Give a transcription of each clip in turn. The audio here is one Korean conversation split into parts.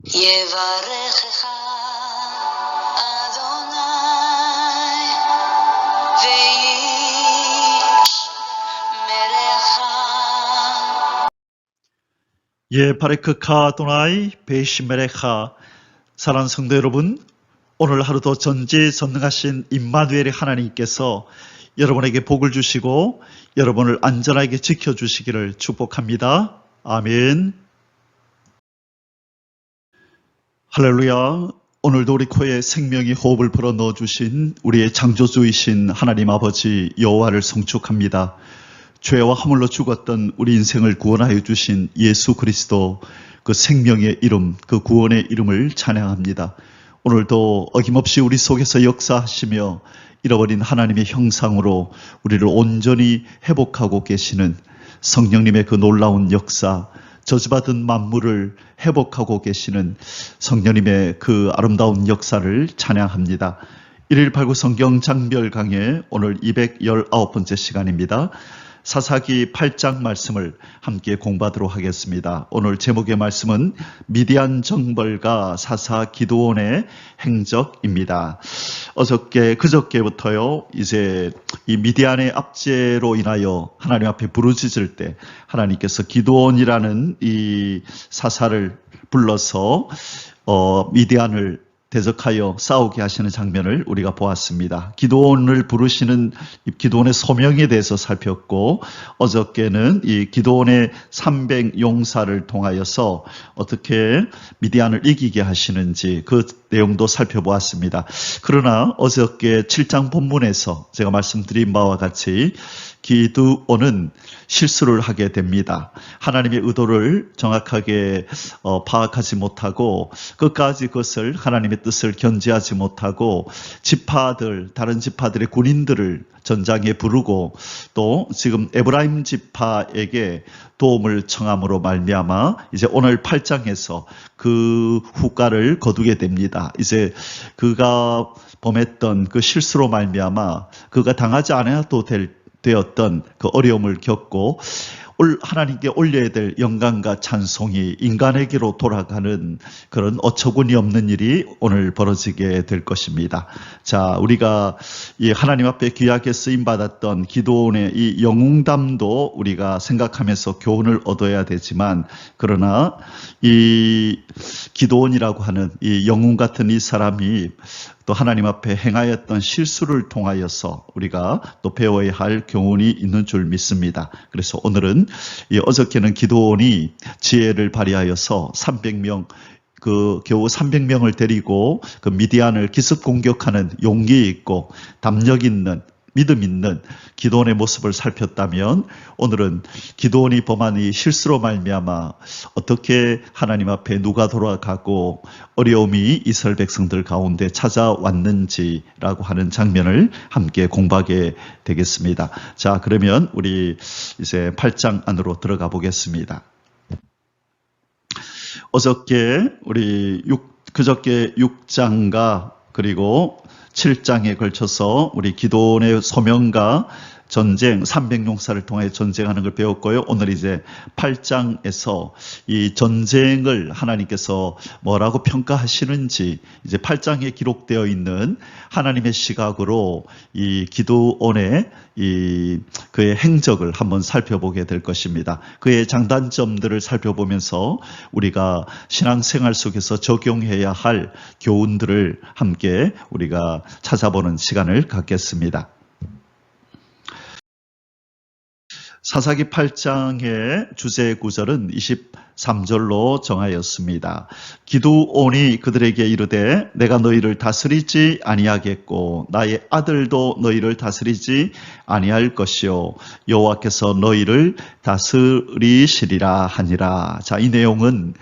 יברכך אדוני וישמרך. 바레크카 아도나이 베이시메레카. 사랑하는 성도 여러분, 오늘 하루도 전지전능하신 임마누엘의 하나님께서 여러분에게 복을 주시고 여러분을 안전하게 지켜주시기를 축복합니다. 아멘. 할렐루야. 오늘도 우리 코에 생명의 호흡을 불어넣어 주신 우리의 창조주이신 하나님 아버지 여호와를 송축합니다. 죄와 허물로 죽었던 우리 인생을 구원하여 주신 예수 그리스도, 그 생명의 이름, 그 구원의 이름을 찬양합니다. 오늘도 어김없이 우리 속에서 역사하시며 잃어버린 하나님의 형상으로 우리를 온전히 회복하고 계시는 성령님의 그 놀라운 역사, 저주받은 만물을 회복하고 계시는 성령님의 그 아름다운 역사를 찬양합니다. 118구 성경 장별 강의 오늘 219번째 시간입니다. 사사기 8장 말씀을 함께 공부하도록 하겠습니다. 오늘 제목의 말씀은 미디안 정벌가 사사 기드온의 행적입니다. 그저께부터요, 이제 이 미디안의 압제로 인하여 하나님 앞에 부르짖을 때 하나님께서 기드온이라는 이 사사를 불러서 미디안을 대적하여 싸우게 하시는 장면을 우리가 보았습니다. 기드온을 부르시는 기드온의 소명에 대해서 살폈고, 어저께는 이 기드온의 300용사를 통하여서 어떻게 미디안을 이기게 하시는지 그 내용도 살펴보았습니다. 그러나 어저께 7장 본문에서 제가 말씀드린 바와 같이 기드온은 실수를 하게 됩니다. 하나님의 의도를 정확하게 파악하지 못하고 끝까지 그것을 하나님의 뜻을 견지하지 못하고 다른 지파들의 군인들을 전장에 부르고 또 지금 에브라임 지파에게 도움을 청함으로 말미암아 이제 오늘 8장에서 그 후과를 거두게 됩니다. 이제 그가 범했던 그 실수로 말미암아 그가 당하지 않아도 되었던 그 어려움을 겪고 하나님께 올려야 될 영광과 찬송이 인간에게로 돌아가는 그런 어처구니 없는 일이 오늘 벌어지게 될 것입니다. 자, 우리가 이 하나님 앞에 귀하게 쓰임받았던 기드온의 이 영웅담도 우리가 생각하면서 교훈을 얻어야 되지만, 그러나 이 기드온이라고 하는 이 영웅 같은 이 사람이 또 하나님 앞에 행하였던 실수를 통하여서 우리가 또 배워야 할 교훈이 있는 줄 믿습니다. 그래서 오늘은 어저께는 기드온이 지혜를 발휘하여서 300명, 겨우 300명을 데리고 그 미디안을 기습 공격하는 용기 있고 담력 있는, 믿음 있는 기드온의 모습을 살폈다면, 오늘은 기드온이 범한 이 실수로 말미암아 어떻게 하나님 앞에 누가 돌아가고 어려움이 이스라엘 백성들 가운데 찾아왔는지라고 하는 장면을 함께 공부하게 되겠습니다. 자, 그러면 우리 이제 8장 안으로 들어가 보겠습니다. 그저께 6장과 그리고 7장에 걸쳐서 우리 기드온의 소명과 전쟁, 300용사를 통해 전쟁하는 걸 배웠고요. 오늘 이제 8장에서 이 전쟁을 하나님께서 뭐라고 평가하시는지, 이제 8장에 기록되어 있는 하나님의 시각으로 이 기드온의 그의 행적을 한번 살펴보게 될 것입니다. 그의 장단점들을 살펴보면서 우리가 신앙생활 속에서 적용해야 할 교훈들을 함께 우리가 찾아보는 시간을 갖겠습니다. 사사기 8장의 주제 구절은 23절로 정하였습니다. 기드온이 그들에게 이르되 내가 너희를 다스리지 아니하겠고 나의 아들도 너희를 다스리지 아니할 것이요 여호와께서 너희를 다스리시리라 하니라. 자, 이 내용은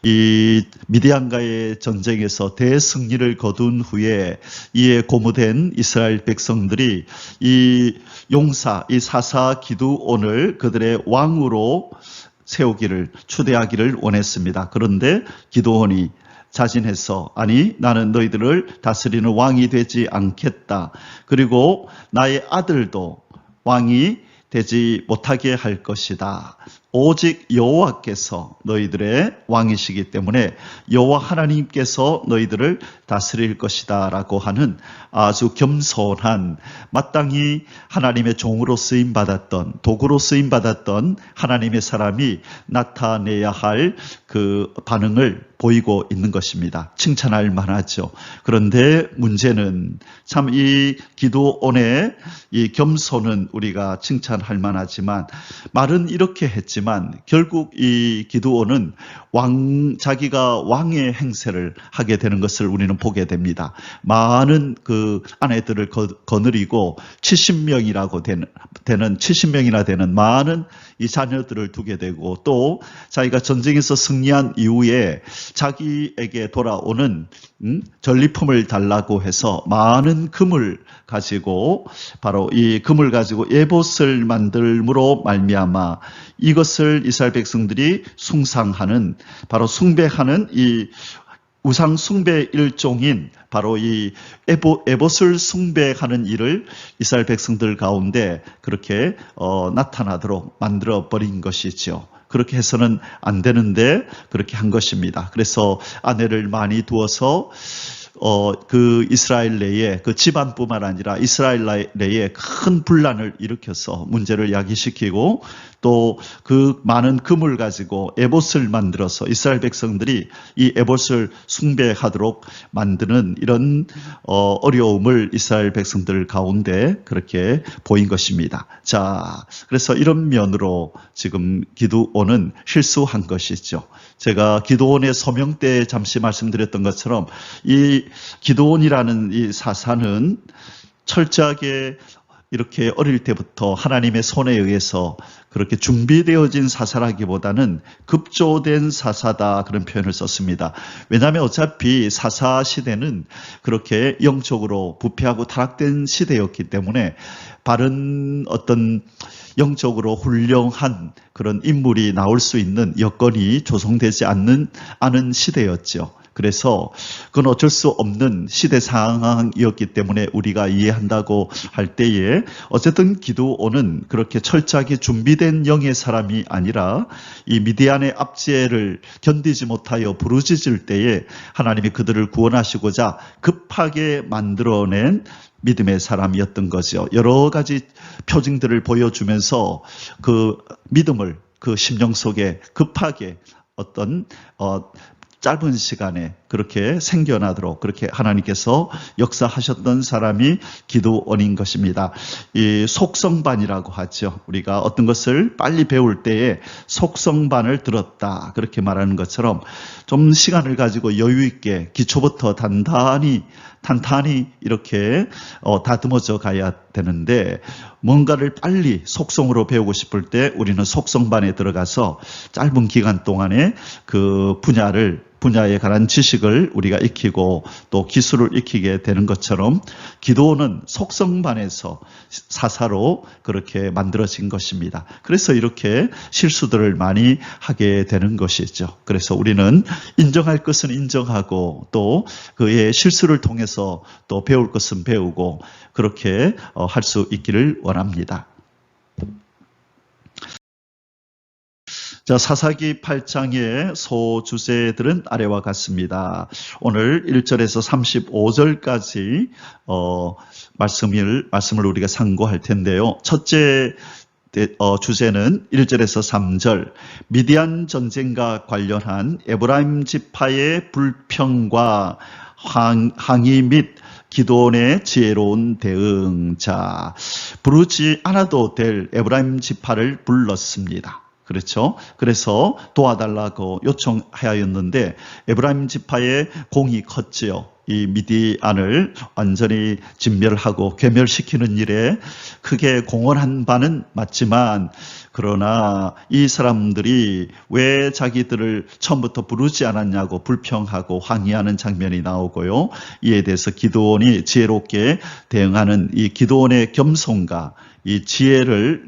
이 미디안과의 전쟁에서 대승리를 거둔 후에 이에 고무된 이스라엘 백성들이 이 사사 기드온을 그들의 왕으로 추대하기를 원했습니다. 그런데 기드온이 자진해서 아니, 나는 너희들을 다스리는 왕이 되지 않겠다. 그리고 나의 아들도 왕이 되지 못하게 할 것이다. 오직 여호와께서 너희들의 왕이시기 때문에 여호와 하나님께서 너희들을 다스릴 것이다 라고 하는 아주 겸손한, 마땅히 하나님의 종으로 쓰임받았던, 도구로 쓰임받았던 하나님의 사람이 나타내야 할 그 반응을 보이고 있는 것입니다. 칭찬할 만하죠. 그런데 문제는 참 이 기드온의 이 겸손은 우리가 칭찬할 만하지만, 말은 이렇게 했지만 결국 이 기드온은 자기가 왕의 행세를 하게 되는 것을 우리는 보게 됩니다. 많은 그 아내들을 거느리고 70명이라고 되는 70명이나 되는 많은 이 자녀들을 두게 되고, 또 자기가 전쟁에서 승리한 이후에 자기에게 돌아오는 전리품을 달라고 해서 많은 금을 가지고, 바로 이 금을 가지고 에봇을 만들므로 말미암아 이것을 이스라엘 백성들이 숭상하는, 바로 숭배하는 이 우상 숭배 일종인 바로 이 에봇을 숭배하는 일을 이스라엘 백성들 가운데 그렇게 나타나도록 만들어 버린 것이죠. 그렇게 해서는 안 되는데 그렇게 한 것입니다. 그래서 아내를 많이 두어서 그 이스라엘 내에, 그 집안뿐만 아니라 이스라엘 내에 큰 분란을 일으켜서 문제를 야기시키고, 또 그 많은 금을 가지고 에봇을 만들어서 이스라엘 백성들이 이 에봇을 숭배하도록 만드는 이런 어려움을 이스라엘 백성들 가운데 그렇게 보인 것입니다. 자, 그래서 이런 면으로 지금 기드온은 실수한 것이죠. 제가 기드온의 소명 때 잠시 말씀드렸던 것처럼 이 기드온이라는 이 사사는 철저하게 이렇게 어릴 때부터 하나님의 손에 의해서 그렇게 준비되어진 사사라기보다는 급조된 사사다, 그런 표현을 썼습니다. 왜냐하면 어차피 사사 시대는 그렇게 영적으로 부패하고 타락된 시대였기 때문에 바른 어떤 영적으로 훌륭한 그런 인물이 나올 수 있는 여건이 조성되지 않는 시대였죠. 그래서 그건 어쩔 수 없는 시대 상황이었기 때문에 우리가 이해한다고 할 때에, 어쨌든 기드온은 그렇게 철저하게 준비된 영의 사람이 아니라 이 미디안의 압제를 견디지 못하여 부르짖을 때에 하나님이 그들을 구원하시고자 급하게 만들어낸 믿음의 사람이었던 거죠. 여러 가지 표징들을 보여주면서 그 믿음을 그 심령 속에 급하게 어떤 짧은 시간에 그렇게 생겨나도록 그렇게 하나님께서 역사하셨던 사람이 기드온인 것입니다. 이 속성반이라고 하죠. 우리가 어떤 것을 빨리 배울 때에 속성반을 들었다, 그렇게 말하는 것처럼 좀 시간을 가지고 여유 있게 기초부터 단단히 이렇게 다듬어져 가야 되는데, 뭔가를 빨리 속성으로 배우고 싶을 때 우리는 속성반에 들어가서 짧은 기간 동안에 그 분야에 관한 지식을 우리가 익히고 또 기술을 익히게 되는 것처럼 기드온은 속성반에서 사사로 그렇게 만들어진 것입니다. 그래서 이렇게 실수들을 많이 하게 되는 것이죠. 그래서 우리는 인정할 것은 인정하고, 또 그의 실수를 통해서 또 배울 것은 배우고, 그렇게 할 수 있기를 원합니다. 자, 사사기 8장의 소주제들은 아래와 같습니다. 오늘 1절에서 35절까지 말씀을 우리가 상고할 텐데요. 첫째 주제는 1절에서 3절, 미디안 전쟁과 관련한 에브라임 지파의 불평과 항의 및 기드온의 지혜로운 대응. 자, 부르지 않아도 될 에브라임 지파를 불렀습니다. 그렇죠? 그래서 도와달라고 요청하였는데 에브라임 지파의 공이 컸지요. 이 미디안을 완전히 진멸하고 괴멸시키는 일에 크게 공헌한 바는 맞지만, 그러나 이 사람들이 왜 자기들을 처음부터 부르지 않았냐고 불평하고 항의하는 장면이 나오고요. 이에 대해서 기드온이 지혜롭게 대응하는 이 기드온의 겸손과 이 지혜를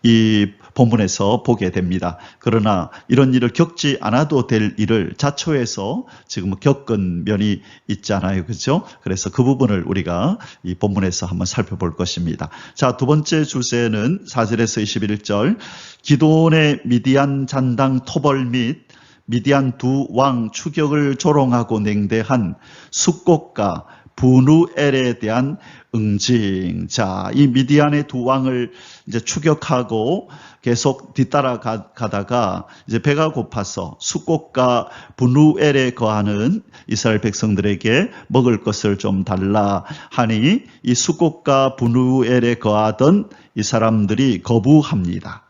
이 본문에서 보게 됩니다. 그러나 이런 일을 겪지 않아도 될 일을 자초해서 지금 겪은 면이 있잖아요. 그렇죠? 그래서 그 부분을 우리가 이 본문에서 한번 살펴볼 것입니다. 자, 두 번째 주제는 4절에서 21절 기드온의 미디안 잔당 토벌 및 미디안 두 왕 추격을 조롱하고 냉대한 숫꽃과 분우엘에 대한 응징. 자, 이 미디안의 두 왕을 이제 추격하고 계속 뒤따라 가다가 이제 배가 고파서 숫꽃과 분우엘에 거하는 이스라엘 백성들에게 먹을 것을 좀 달라 하니 이 숫꽃과 분우엘에 거하던 이 사람들이 거부합니다.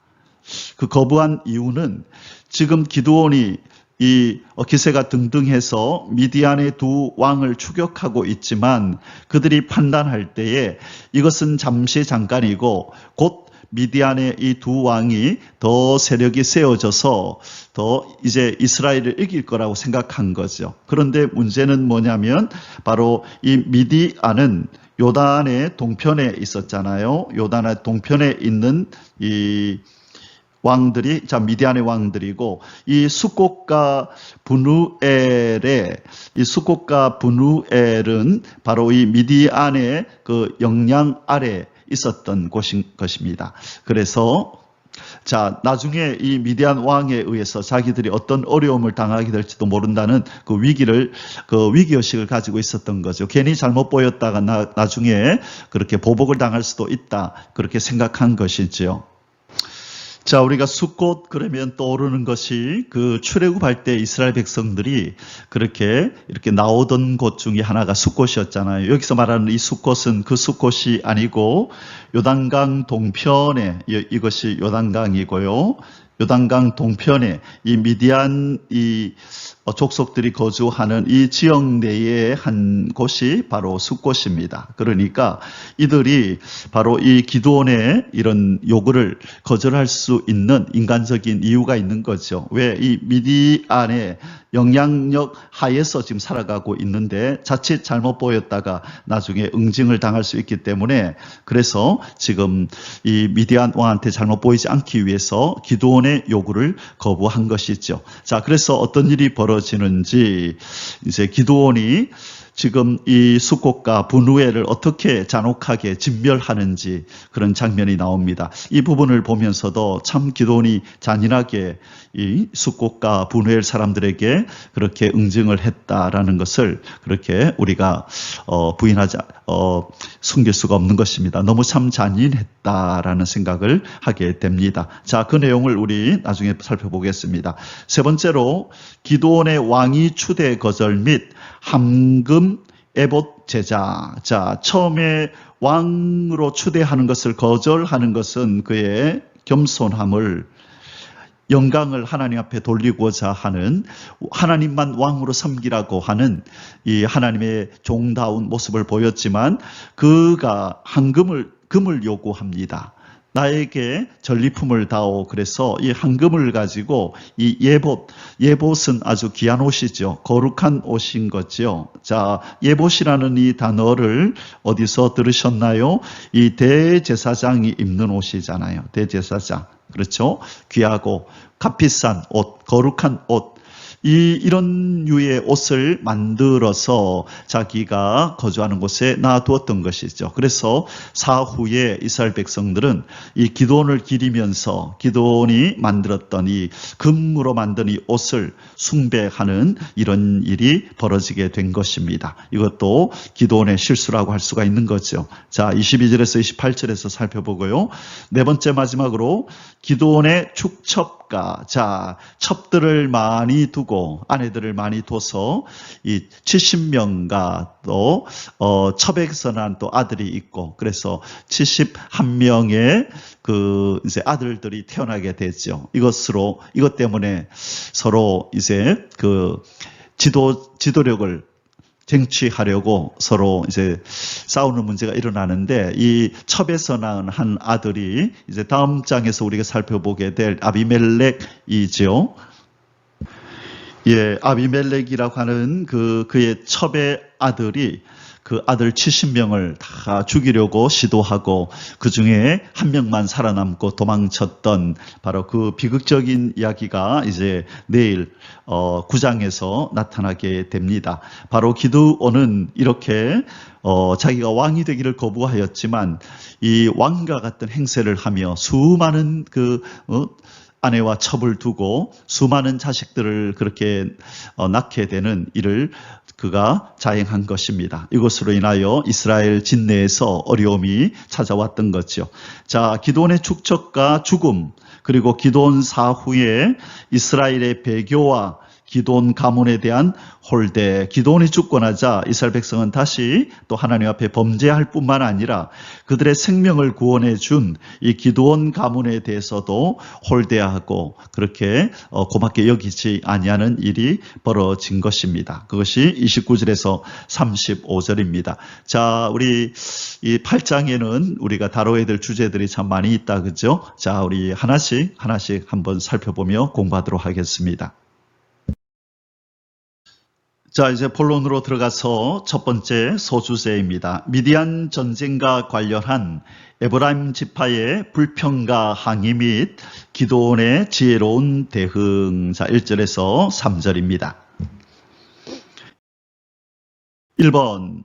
그 거부한 이유는 지금 기드온이 이 기세가 등등해서 미디안의 두 왕을 추격하고 있지만 그들이 판단할 때에 이것은 잠시 잠깐이고 곧 미디안의 이 두 왕이 더 세력이 세워져서 더 이제 이스라엘을 이길 거라고 생각한 거죠. 그런데 문제는 뭐냐면 바로 이 미디안은 요단의 동편에 있었잖아요. 요단의 동편에 있는 이 왕들이 자 미디안의 왕들이고 이 숫꽃과 분우엘의 이 숫꽃과 분우엘은 바로 이 미디안의 그 영향 아래 있었던 곳인 것입니다. 그래서 자 나중에 이 미디안 왕에 의해서 자기들이 어떤 어려움을 당하게 될지도 모른다는 그 위기의식을 가지고 있었던 거죠. 괜히 잘못 보였다가 나중에 그렇게 보복을 당할 수도 있다 그렇게 생각한 것이죠. 자, 우리가 숫꽃 그러면 떠오르는 것이 그 출애굽할 때 이스라엘 백성들이 그렇게 이렇게 나오던 곳 중에 하나가 숫꽃이었잖아요. 여기서 말하는 이 숫꽃은 그 숫꽃이 아니고 요단강 동편에 이것이 요단강이고요. 요단강 동편에 이 미디안 이 족속들이 거주하는 이 지역 내에 한 곳이 바로 숫꽃입니다. 그러니까 이들이 바로 이 기드온의 이런 요구를 거절할 수 있는 인간적인 이유가 있는 거죠. 왜 이 미디안의 영향력 하에서 지금 살아가고 있는데 자칫 잘못 보였다가 나중에 응징을 당할 수 있기 때문에 그래서 지금 이 미디안 왕한테 잘못 보이지 않기 위해서 기드온의 요구를 거부한 것이죠. 자, 그래서 어떤 일이 벌어지는지 이제 기드온이 지금 이 숫꽃과 분우엘을 어떻게 잔혹하게 진멸하는지 그런 장면이 나옵니다. 이 부분을 보면서도 참 기드온이 잔인하게 이 숫꽃과 분우엘 사람들에게 그렇게 응징을 했다라는 것을 그렇게 우리가 숨길 수가 없는 것입니다. 너무 참 잔인했다라는 생각을 하게 됩니다. 자, 그 내용을 우리 나중에 살펴보겠습니다. 세 번째로 기드온의 왕위 추대 거절 및 함금 에봇 제자. 자, 처음에 왕으로 추대하는 것을 거절하는 것은 그의 겸손함을 영광을 하나님 앞에 돌리고자 하는 하나님만 왕으로 섬기라고 하는 이 하나님의 종다운 모습을 보였지만 그가 금을 요구합니다. 나에게 전리품을 다오. 그래서 이 황금을 가지고 이 예봇은 아주 귀한 옷이죠. 거룩한 옷인 거죠. 자, 예봇이라는 이 단어를 어디서 들으셨나요? 이 대제사장이 입는 옷이잖아요. 대제사장. 그렇죠? 귀하고 값비싼 옷, 거룩한 옷. 이런 류의 옷을 만들어서 자기가 거주하는 곳에 놔두었던 것이죠. 그래서 사후에 이스라엘 백성들은 이 기드온을 기리면서 기드온이 만들었던 이 금으로 만든 이 옷을 숭배하는 이런 일이 벌어지게 된 것입니다. 이것도 기드온의 실수라고 할 수가 있는 거죠. 자, 22절에서 28절에서 살펴보고요. 네 번째 마지막으로 기드온의 축첩가. 자, 첩들을 많이 두고 아내들을 많이 둬서 이 70명과 또 첩에서 난 또 아들이 있고 그래서 71명의 그 이제 아들들이 태어나게 되죠. 이것 때문에 서로 이제 그 지도력을 쟁취하려고 서로 이제 싸우는 문제가 일어나는데 이 첩에서 낳은 한 아들이 이제 다음 장에서 우리가 살펴보게 될 아비멜렉이죠. 예, 아비멜렉이라고 하는 그의 첩의 아들이 그 아들 70명을 다 죽이려고 시도하고 그 중에 한 명만 살아남고 도망쳤던 바로 그 비극적인 이야기가 이제 내일 9장에서 나타나게 됩니다. 바로 기드온은 이렇게 자기가 왕이 되기를 거부하였지만 이 왕과 같은 행세를 하며 수많은 아내와 첩을 두고 수많은 자식들을 그렇게 낳게 되는 일을 그가 자행한 것입니다. 이것으로 인하여 이스라엘 진내에서 어려움이 찾아왔던 거죠. 자, 기드온의 축적과 죽음, 그리고 기드온 사후에 이스라엘의 배교와 기드온 가문에 대한 홀대, 기드온이 죽고 나자 이스라엘 백성은 다시 또 하나님 앞에 범죄할 뿐만 아니라 그들의 생명을 구원해 준 이 기드온 가문에 대해서도 홀대하고 그렇게 고맙게 여기지 아니하는 일이 벌어진 것입니다. 그것이 29절에서 35절입니다. 자, 우리 이 8장에는 우리가 다뤄야 될 주제들이 참 많이 있다, 그죠? 자, 우리 하나씩 한번 살펴보며 공부하도록 하겠습니다. 자, 이제 본론으로 들어가서 첫 번째 소주제입니다. 미디안 전쟁과 관련한 에브라임 지파의 불평과 항의 및 기드온의 지혜로운 대응. 자, 1절에서 3절입니다. 1번,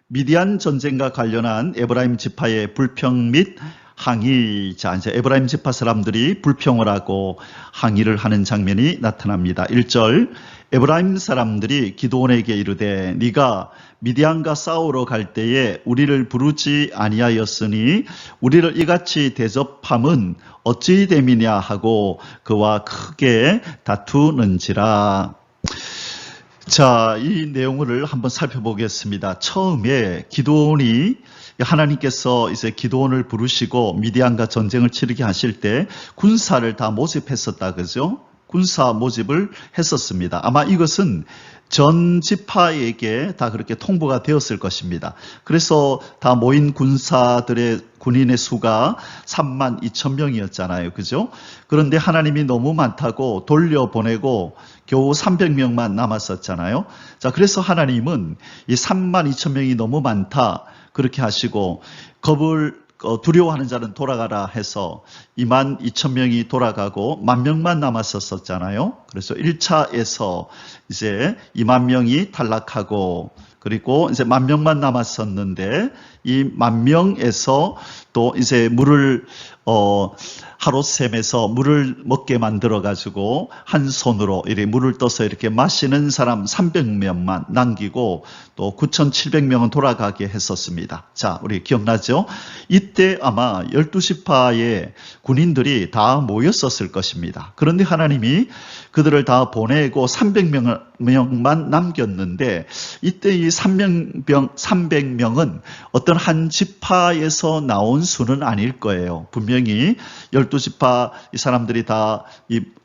미디안 전쟁과 관련한 에브라임 지파의 불평 및 항의. 자, 이제 에브라임 지파 사람들이 불평을 하고 항의를 하는 장면이 나타납니다. 1절, 에브라임 사람들이 기드온에게 이르되 네가 미디안과 싸우러 갈 때에 우리를 부르지 아니하였으니 우리를 이같이 대접함은 어찌 됨이냐 하고 그와 크게 다투는지라. 자, 이 내용을 한번 살펴보겠습니다. 처음에 기드온이 하나님께서 이제 기드온을 부르시고 미디안과 전쟁을 치르게 하실 때 군사를 다 모집했었다, 그죠? 군사 모집을 했었습니다. 아마 이것은 전 지파에게 다 그렇게 통보가 되었을 것입니다. 그래서 다 모인 군인의 수가 3만 2천 명이었잖아요. 그죠? 그런데 하나님이 너무 많다고 돌려보내고 겨우 300명만 남았었잖아요. 자, 그래서 하나님은 이 3만 2천 명이 너무 많다 그렇게 하시고 두려워하는 자는 돌아가라 해서 2만 2천 명이 돌아가고 1만 명만 남았었잖아요. 그래서 1차에서 이제 2만 명이 탈락하고 그리고 이제 1만 명만 남았었는데 이 1만 명에서 또 이제 물을 하룻샘에서 물을 먹게 만들어 가지고 한 손으로 이렇게 물을 떠서 이렇게 마시는 사람 300명만 남기고 또 9,700명은 돌아가게 했었습니다. 자, 우리 기억나죠? 이때 아마 12지파의 군인들이 다 모였었을 것입니다. 그런데 하나님이 그들을 다 보내고 300명만 남겼는데 이때 이 300명은 어떤 한 지파에서 나온 수는 아닐 거예요. 분명히 12지파 이 사람들이 다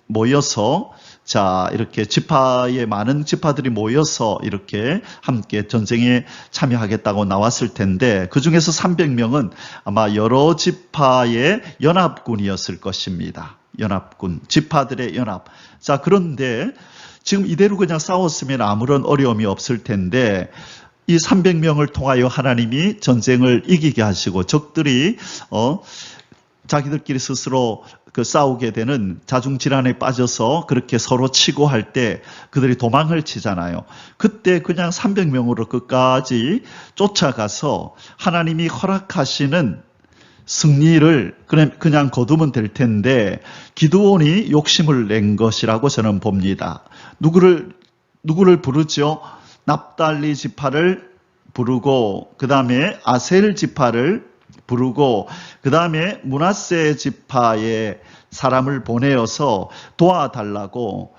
모여서 자, 이렇게 지파의 많은 지파들이 모여서 이렇게 함께 전쟁에 참여하겠다고 나왔을 텐데 그 중에서 300명은 아마 여러 지파의 연합군이었을 것입니다. 연합군, 지파들의 연합. 자, 그런데 지금 이대로 그냥 싸웠으면 아무런 어려움이 없을 텐데 이 300명을 통하여 하나님이 전쟁을 이기게 하시고 적들이 자기들끼리 스스로 싸우게 되는 자중질환에 빠져서 그렇게 서로 치고 할 때 그들이 도망을 치잖아요. 그때 그냥 300명으로 끝까지 쫓아가서 하나님이 허락하시는 승리를 그냥 거두면 될 텐데 기드온이 욕심을 낸 것이라고 저는 봅니다. 누구를 부르죠? 납달리 지파를 부르고 그 다음에 아셀 지파를 부르고 그 다음에 므낫세 지파의 사람을 보내어서 도와달라고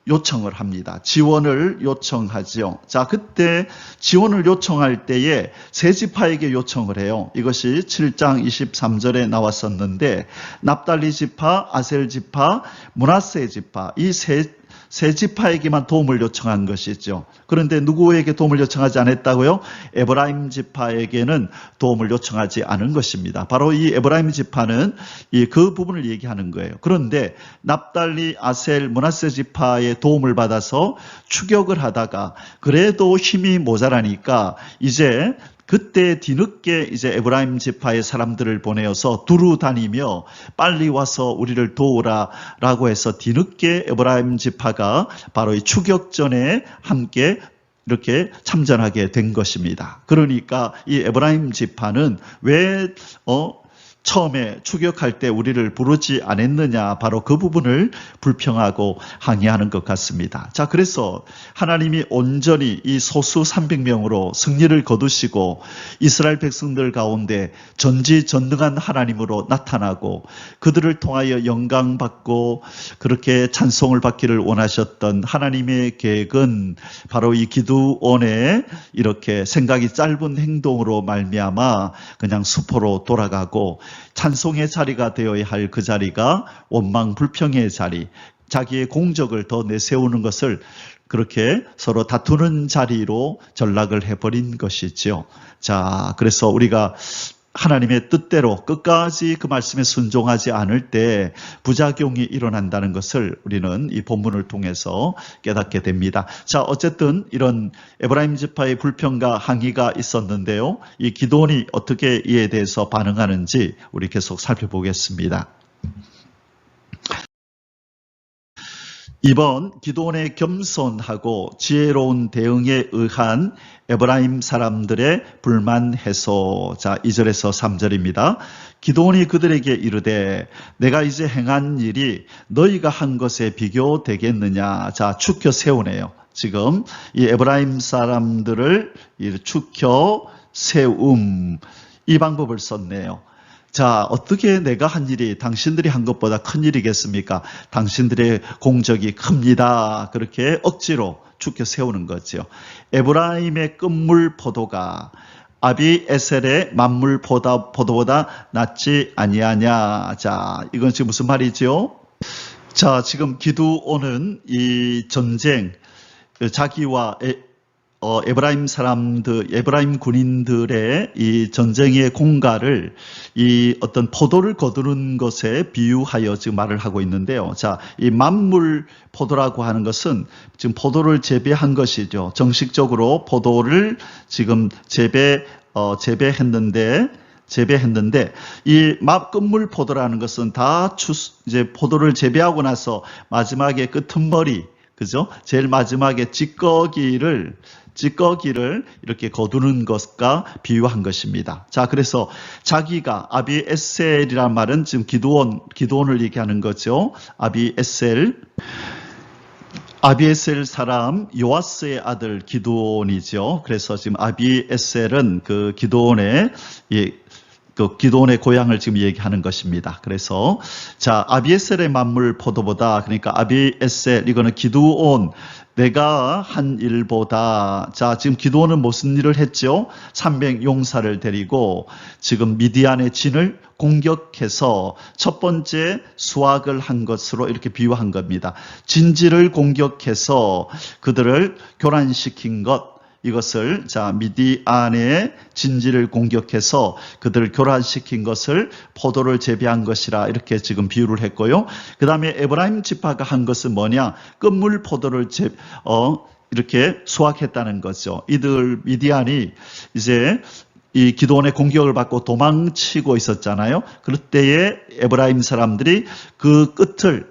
요청을 합니다. 지원을 요청하죠. 자, 그때 지원을 요청할 때에 세 지파에게 요청을 해요. 이것이 7장 23절에 나왔었는데 납달리 지파, 아셀 지파, 므낫세 지파 이 세 세 지파에게만 도움을 요청한 것이죠. 그런데 누구에게 도움을 요청하지 않았다고요? 에브라임 지파에게는 도움을 요청하지 않은 것입니다. 바로 이 에브라임 지파는 그 부분을 얘기하는 거예요. 그런데 납달리, 아셀, 므낫세 지파의 도움을 받아서 추격을 하다가 그래도 힘이 모자라니까 이제 그때 뒤늦게 이제 에브라임 지파의 사람들을 보내어서 두루 다니며 빨리 와서 우리를 도우라라고 해서 뒤늦게 에브라임 지파가 바로 이 추격전에 함께 이렇게 참전하게 된 것입니다. 그러니까 이 에브라임 지파는 왜 처음에 추격할 때 우리를 부르지 않았느냐, 바로 그 부분을 불평하고 항의하는 것 같습니다. 자, 그래서 하나님이 온전히 이 소수 300명으로 승리를 거두시고 이스라엘 백성들 가운데 전지전능한 하나님으로 나타나고 그들을 통하여 영광받고 그렇게 찬송을 받기를 원하셨던 하나님의 계획은 바로 이 기드온의 이렇게 생각이 짧은 행동으로 말미암아 그냥 수포로 돌아가고 찬송의 자리가 되어야 할 그 자리가 원망 불평의 자리, 자기의 공적을 더 내세우는 것을 그렇게 서로 다투는 자리로 전락을 해버린 것이죠. 자, 그래서 우리가 하나님의 뜻대로 끝까지 그 말씀에 순종하지 않을 때 부작용이 일어난다는 것을 우리는 이 본문을 통해서 깨닫게 됩니다. 자, 어쨌든 이런 에브라임 지파의 불평과 항의가 있었는데요. 이 기드온이 어떻게 이에 대해서 반응하는지 우리 계속 살펴보겠습니다. 이번 기드온의 겸손하고 지혜로운 대응에 의한 에브라임 사람들의 불만 해소. 자, 2절에서 3절입니다. 기드온이 그들에게 이르되 내가 이제 행한 일이 너희가 한 것에 비교되겠느냐. 자, 추켜 세우네요. 지금 이 에브라임 사람들을 추켜 세움, 이 방법을 썼네요. 자, 어떻게 내가 한 일이 당신들이 한 것보다 큰 일이겠습니까? 당신들의 공적이 큽니다. 그렇게 억지로 추켜 세우는 거죠. 에브라임의 끝물 포도가 아비에셀의 만물 포도보다 낫지 아니하냐. 자, 이건 지금 무슨 말이죠? 자, 지금 기드온은 이 전쟁, 자기와 에브라임 사람들, 에브라임 군인들의 이 전쟁의 공갈을 이 어떤 포도를 거두는 것에 비유하여 지금 말을 하고 있는데요. 자, 이 만물 포도라고 하는 것은 지금 포도를 재배한 것이죠. 정식적으로 포도를 지금 재배했는데 이 끝물 포도라는 것은 다 이제 포도를 재배하고 나서 마지막에 끝머리, 그죠? 제일 마지막에 찌꺼기를 이렇게 거두는 것과 비유한 것입니다. 자, 그래서 자기가 아비에셀이란 말은 지금 기드온을 얘기하는 거죠. 아비에셀 사람 요아스의 아들 기드온이죠. 그래서 지금 아비에셀은 그 기드온의 고향을 지금 얘기하는 것입니다. 그래서 자, 아비에셀의 만물 포도보다, 그러니까 아비에셀, 이거는 기드온, 내가 한 일보다, 자, 지금 기드온은 무슨 일을 했죠? 300 용사를 데리고 지금 미디안의 진을 공격해서 첫 번째 수확을 한 것으로 이렇게 비유한 겁니다. 진지를 공격해서 그들을 교란시킨 것, 이것을 자 미디안의 진지를 공격해서 그들을 교란시킨 것을 포도를 재배한 것이라 이렇게 지금 비유를 했고요. 그 다음에 에브라임 지파가 한 것은 뭐냐? 끝물 포도를 이렇게 수확했다는 거죠. 이들 미디안이 이제 이 기드온의 공격을 받고 도망치고 있었잖아요. 그럴 때에 에브라임 사람들이 그 끝을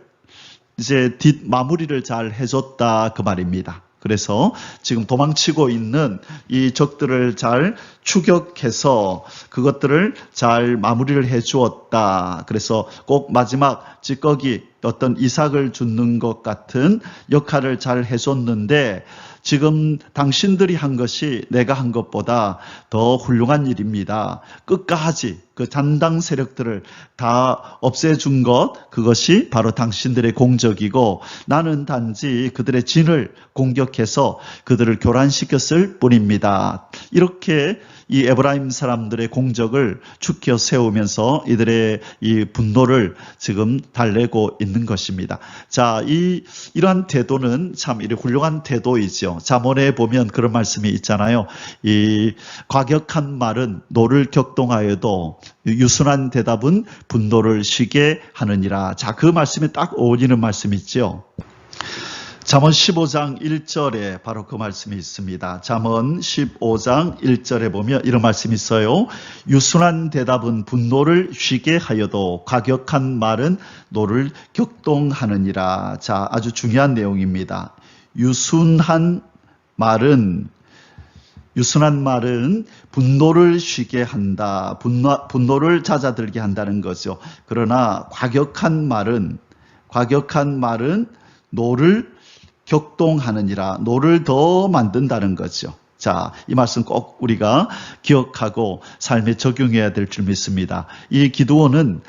이제 마무리를 잘 해줬다, 그 말입니다. 그래서 지금 도망치고 있는 이 적들을 잘 추격해서 그것들을 잘 마무리를 해 주었다. 그래서 꼭 마지막 찌꺼기, 어떤 이삭을 줍는 것 같은 역할을 잘 해줬는데, 지금 당신들이 한 것이 내가 한 것보다 더 훌륭한 일입니다. 끝까지 그 잔당 세력들을 다 없애준 것, 그것이 바로 당신들의 공적이고 나는 단지 그들의 진을 공격해서 그들을 교란시켰을 뿐입니다. 이렇게 이 에브라임 사람들의 공적을 축혀 세우면서 이들의 이 분노를 지금 달래고 있는 것입니다. 자, 이러한 태도는 참 훌륭한 태도이죠. 잠언에 보면 그런 말씀이 있잖아요. 이 과격한 말은 노를 격동하여도 유순한 대답은 분노를 쉬게 하느니라. 자, 그 말씀이 딱 어울리는 말씀이죠. 잠언 15장 1절에 바로 그 말씀이 있습니다. 잠언 15장 1절에 보면 이런 말씀이 있어요. 유순한 대답은 분노를 쉬게 하여도 과격한 말은 노를 격동하느니라. 자, 아주 중요한 내용입니다. 유순한 말은 분노를 쉬게 한다. 분노를 잦아들게 한다는 거죠. 그러나 과격한 말은 노를 격동하느니라. 노를 더 만든다는 거죠. 자, 이 말씀 꼭 우리가 기억하고 삶에 적용해야 될 줄 믿습니다. 이 기드온은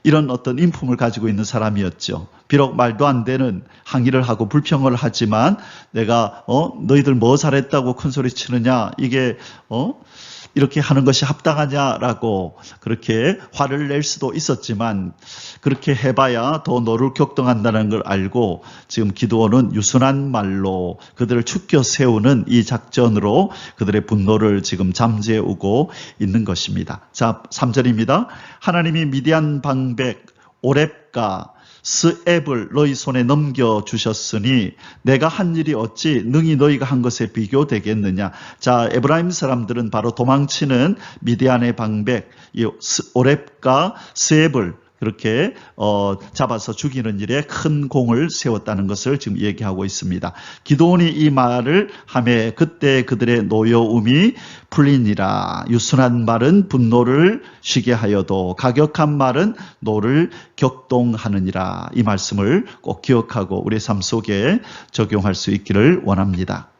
이런 어떤 인품을 가지고 있는 사람이었죠. 비록 말도 안 되는 항의를 하고 불평을 하지만 내가 너희들 뭐 잘했다고 큰소리 치느냐, 이게 이렇게 하는 것이 합당하냐라고 그렇게 화를 낼 수도 있었지만 그렇게 해봐야 더 너를 격동한다는 걸 알고 지금 기드온은 유순한 말로 그들을 축켜 세우는 이 작전으로 그들의 분노를 지금 잠재우고 있는 것입니다. 자, 3절입니다. 하나님이 미디안 방백 오렙과 스앱을 너희 손에 넘겨주셨으니 내가 한 일이 어찌 능히 너희가 한 것에 비교되겠느냐. 자, 에브라임 사람들은 바로 도망치는 미디안의 방백 오렙과 스앱을 그렇게 잡아서 죽이는 일에 큰 공을 세웠다는 것을 지금 얘기하고 있습니다. 기드온이 이 말을 하매 그때 그들의 노여움이 풀리니라. 유순한 말은 분노를 쉬게 하여도 가격한 말은 노를 격동하느니라. 이 말씀을 꼭 기억하고 우리 삶 속에 적용할 수 있기를 원합니다.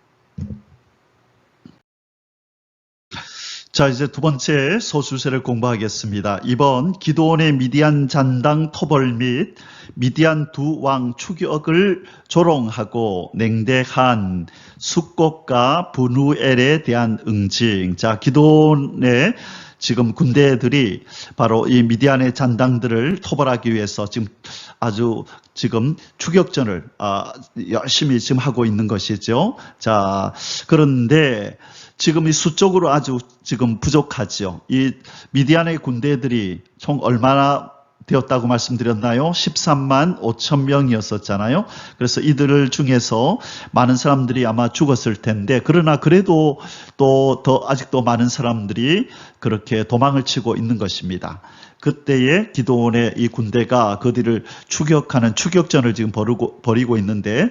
자, 이제 두 번째 소수세를 공부하겠습니다. 이번 기드온의 미디안 잔당 토벌 및 미디안 두 왕 추격을 조롱하고 냉대한 숫꽃과 분우엘에 대한 응징. 자, 기드온의 지금 군대들이 바로 이 미디안의 잔당들을 토벌하기 위해서 지금 추격전을 열심히 지금 하고 있는 것이죠. 자, 그런데 지금 이 수적으로 아주 지금 부족하죠. 이 미디안의 군대들이 총 얼마나 되었다고 말씀드렸나요? 13만 5천 명이었었잖아요. 그래서 이들 중에서 많은 사람들이 아마 죽었을 텐데, 그러나 그래도 아직도 많은 사람들이 그렇게 도망을 치고 있는 것입니다. 그때에 기드온의 이 군대가 그들을 추격하는 추격전을 지금 벌이고 있는데,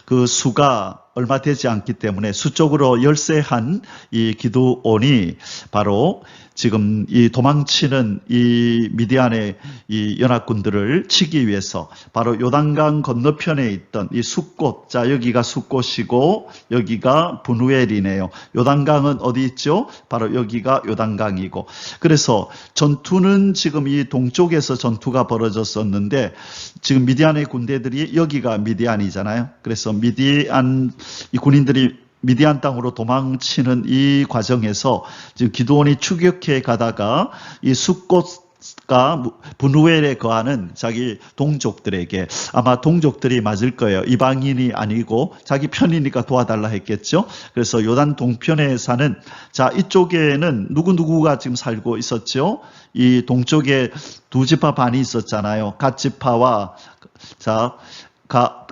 그 수가 얼마 되지 않기 때문에 수적으로 열세한 이 기드온이 바로 지금 이 도망치는 이 미디안의 이 연합군들을 치기 위해서 바로 요단강 건너편에 있던 이 숫꽃, 자, 여기가 숫꽃이고 여기가 분우엘이네요. 요단강은 어디 있죠? 바로 여기가 요단강이고, 그래서 전투는 지금 이 동쪽에서 전투가 벌어졌었는데 지금 미디안의 군대들이 여기가 미디안이잖아요. 그래서 미디안 이 군인들이 미디안 땅으로 도망치는 이 과정에서 지금 기드온이 추격해 가다가 이 숫꽃과 분우엘에 거하는 자기 동족들에게, 아마 동족들이 맞을 거예요. 이방인이 아니고 자기 편이니까 도와달라 했겠죠. 그래서 요단 동편에 사는, 자, 이쪽에는 누구누구가 지금 살고 있었죠. 이 동쪽에 두 지파 반이 있었잖아요. 갓 지파와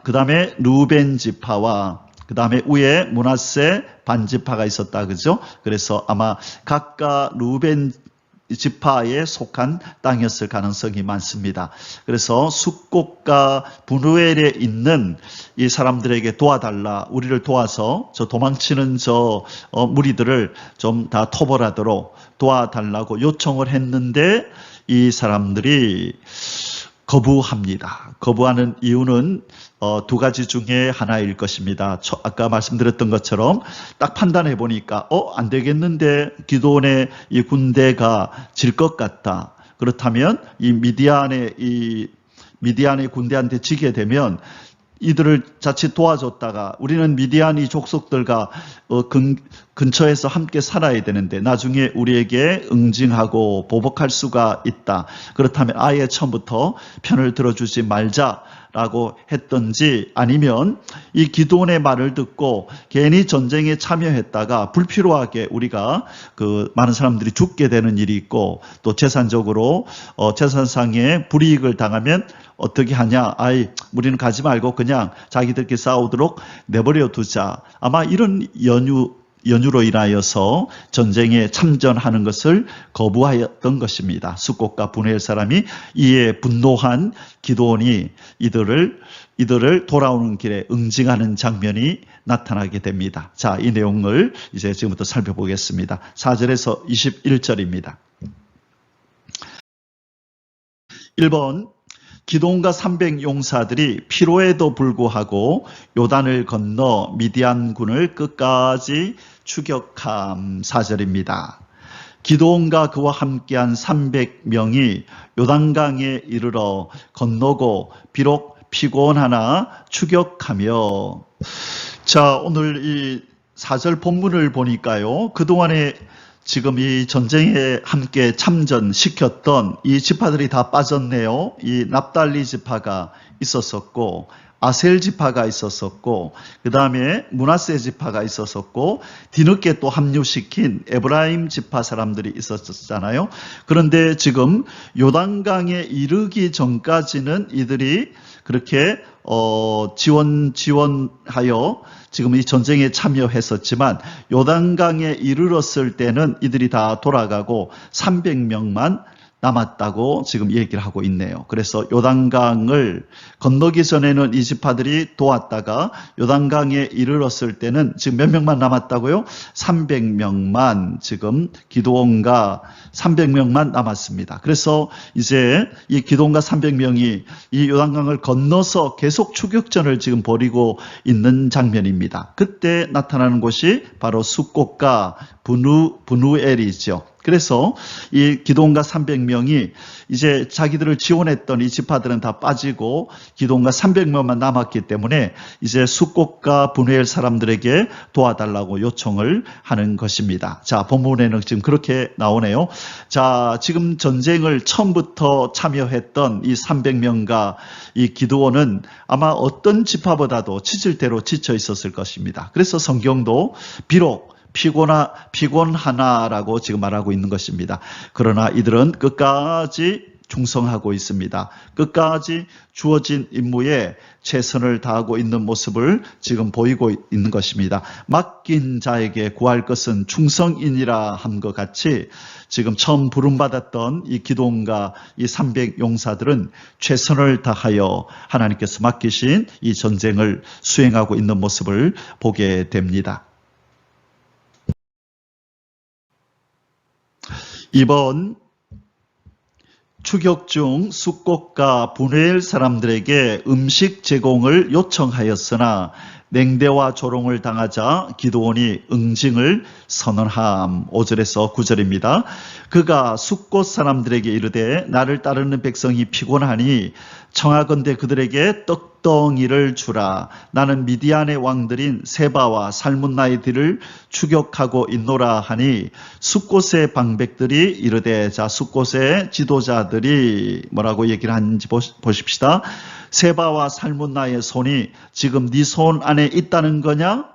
그 다음에 루벤 지파와 그 다음에 위에 므낫세 반지파가 있었다, 그죠? 그래서 아마 각각 루벤 지파에 속한 땅이었을 가능성이 많습니다. 그래서 숫꽃과 분우엘에 있는 이 사람들에게 도와달라, 우리를 도와서 저 도망치는 무리들을 좀 다 토벌하도록 도와달라고 요청을 했는데 이 사람들이 거부합니다. 거부하는 이유는 두 가지 중에 하나일 것입니다. 아까 말씀드렸던 것처럼 딱 판단해 보니까 안 되겠는데 기드온의 이 군대가 질 것 같다. 그렇다면 이 미디안의 군대한테 지게 되면 이들을 자칫 도와줬다가 우리는 미디안이 족속들과 근처에서 함께 살아야 되는데 나중에 우리에게 응징하고 보복할 수가 있다. 그렇다면 아예 처음부터 편을 들어주지 말자라고 했던지, 아니면 이 기드온의 말을 듣고 괜히 전쟁에 참여했다가 불필요하게 우리가 많은 사람들이 죽게 되는 일이 있고, 또 재산적으로 재산상의 불이익을 당하면 어떻게 하냐? 우리는 가지 말고 그냥 자기들끼리 싸우도록 내버려 두자. 아마 이런 연유로 인하여서 전쟁에 참전하는 것을 거부하였던 것입니다. 숫곳과 분해엘 사람이 이에 분노한 기드온이 이들을 돌아오는 길에 응징하는 장면이 나타나게 됩니다. 자, 이 내용을 이제 지금부터 살펴보겠습니다. 4절에서 21절입니다. 1번, 기드온과 300 용사들이 피로에도 불구하고 요단을 건너 미디안군을 끝까지 추격함. 4절입니다. 기드온과 그와 함께한 300명이 요단강에 이르러 건너고 비록 피곤하나 추격하며. 자, 오늘 이 4절 본문을 보니까요, 그동안에 지금 이 전쟁에 함께 참전시켰던 이 지파들이 다 빠졌네요. 이 납달리 지파가 있었었고, 아셀 지파가 있었었고, 그 다음에 므낫세 지파가 있었었고, 뒤늦게 또 합류시킨 에브라임 지파 사람들이 있었잖아요. 그런데 지금 요단강에 이르기 전까지는 이들이 그렇게 지원하여 지금 이 전쟁에 참여했었지만, 요단강에 이르렀을 때는 이들이 다 돌아가고 300명만 남았다고 지금 얘기를 하고 있네요. 그래서 요단강을 건너기 전에는 이 지파들이 도왔다가 요단강에 이르렀을 때는 지금 몇 명만 남았다고요? 300명만, 지금 기드온과 300명만 남았습니다. 그래서 이제 이 기드온과 300명이 이 요단강을 건너서 계속 추격전을 지금 벌이고 있는 장면입니다. 그때 나타나는 곳이 바로 숫곳과 분우엘이죠. 그래서 이 기드온과 300명이 이제 자기들을 지원했던 이 지파들은 다 빠지고 기드온과 300명만 남았기 때문에 이제 숫곳과 분우엘 사람들에게 도와달라고 요청을 하는 것입니다. 자, 본문에는 지금 그렇게 나오네요. 자, 지금 전쟁을 처음부터 참여했던 이 300명과 이 기드온은 아마 어떤 지파보다도 지칠 대로 지쳐 있었을 것입니다. 그래서 성경도 비록 피곤하나라고 지금 말하고 있는 것입니다. 그러나 이들은 끝까지 충성하고 있습니다. 끝까지 주어진 임무에 최선을 다하고 있는 모습을 지금 보이고 있는 것입니다. 맡긴 자에게 구할 것은 충성이니라 함과 같이 지금 처음 부름받았던 이 기드온과 이 300 용사들은 최선을 다하여 하나님께서 맡기신 이 전쟁을 수행하고 있는 모습을 보게 됩니다. 이번 추격 중 숫곳과 분우엘 사람들에게 음식 제공을 요청하였으나 냉대와 조롱을 당하자 기드온이 응징을 선언함. 5절에서 9절입니다. 그가 숫곳 사람들에게 이르되 나를 따르는 백성이 피곤하니 청하건대 그들에게 떡덩이를 주라. 나는 미디안의 왕들인 세바와 살문나이들을 추격하고 있노라 하니 숫곳의 방백들이 이르되, 자, 숫곳의 지도자들이 뭐라고 얘기를 하는지 보십시다. 세바와 살문나의 손이 지금 네 손 안에 있다는 거냐?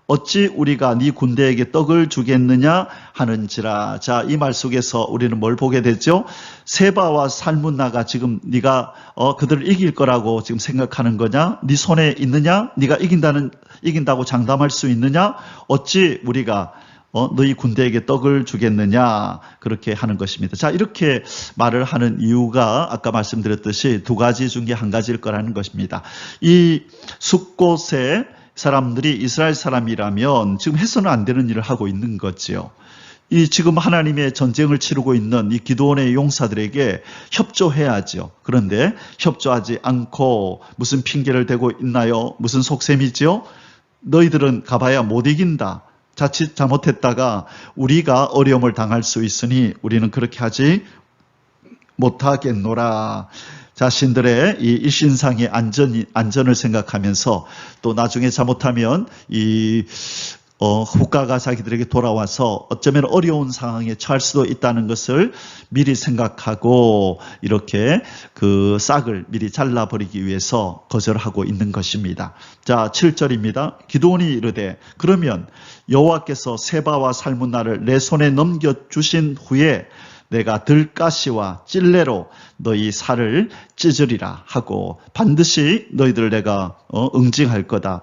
어찌 우리가 네 군대에게 떡을 주겠느냐 하는지라. 자, 이 말 속에서 우리는 뭘 보게 되죠? 세바와 살문나가 지금 네가 그들을 이길 거라고 지금 생각하는 거냐? 네 손에 있느냐? 네가 이긴다고 장담할 수 있느냐? 어찌 우리가 너희 군대에게 떡을 주겠느냐, 그렇게 하는 것입니다. 자, 이렇게 말을 하는 이유가 아까 말씀드렸듯이 두 가지 중에 한 가지일 거라는 것입니다. 이 숫곳의 사람들이 이스라엘 사람이라면 지금 해서는 안 되는 일을 하고 있는 거지요. 이 지금 하나님의 전쟁을 치르고 있는 이 기드온의 용사들에게 협조해야죠. 그런데 협조하지 않고 무슨 핑계를 대고 있나요? 무슨 속셈이지요? 너희들은 가봐야 못 이긴다. 자칫 잘못했다가 우리가 어려움을 당할 수 있으니 우리는 그렇게 하지 못하겠노라. 자신들의 이 일신상의 안전을 생각하면서 또 나중에 잘못하면 후가가 자기들에게 돌아와서 어쩌면 어려운 상황에 처할 수도 있다는 것을 미리 생각하고 이렇게 그 싹을 미리 잘라버리기 위해서 거절하고 있는 것입니다. 자, 7절입니다. 기드온이 이르되 그러면 여호와께서 세바와 살문나를 내 손에 넘겨주신 후에 내가 들가시와 찔레로 너희 살을 찢으리라 하고 반드시 너희들 내가 응징할 거다.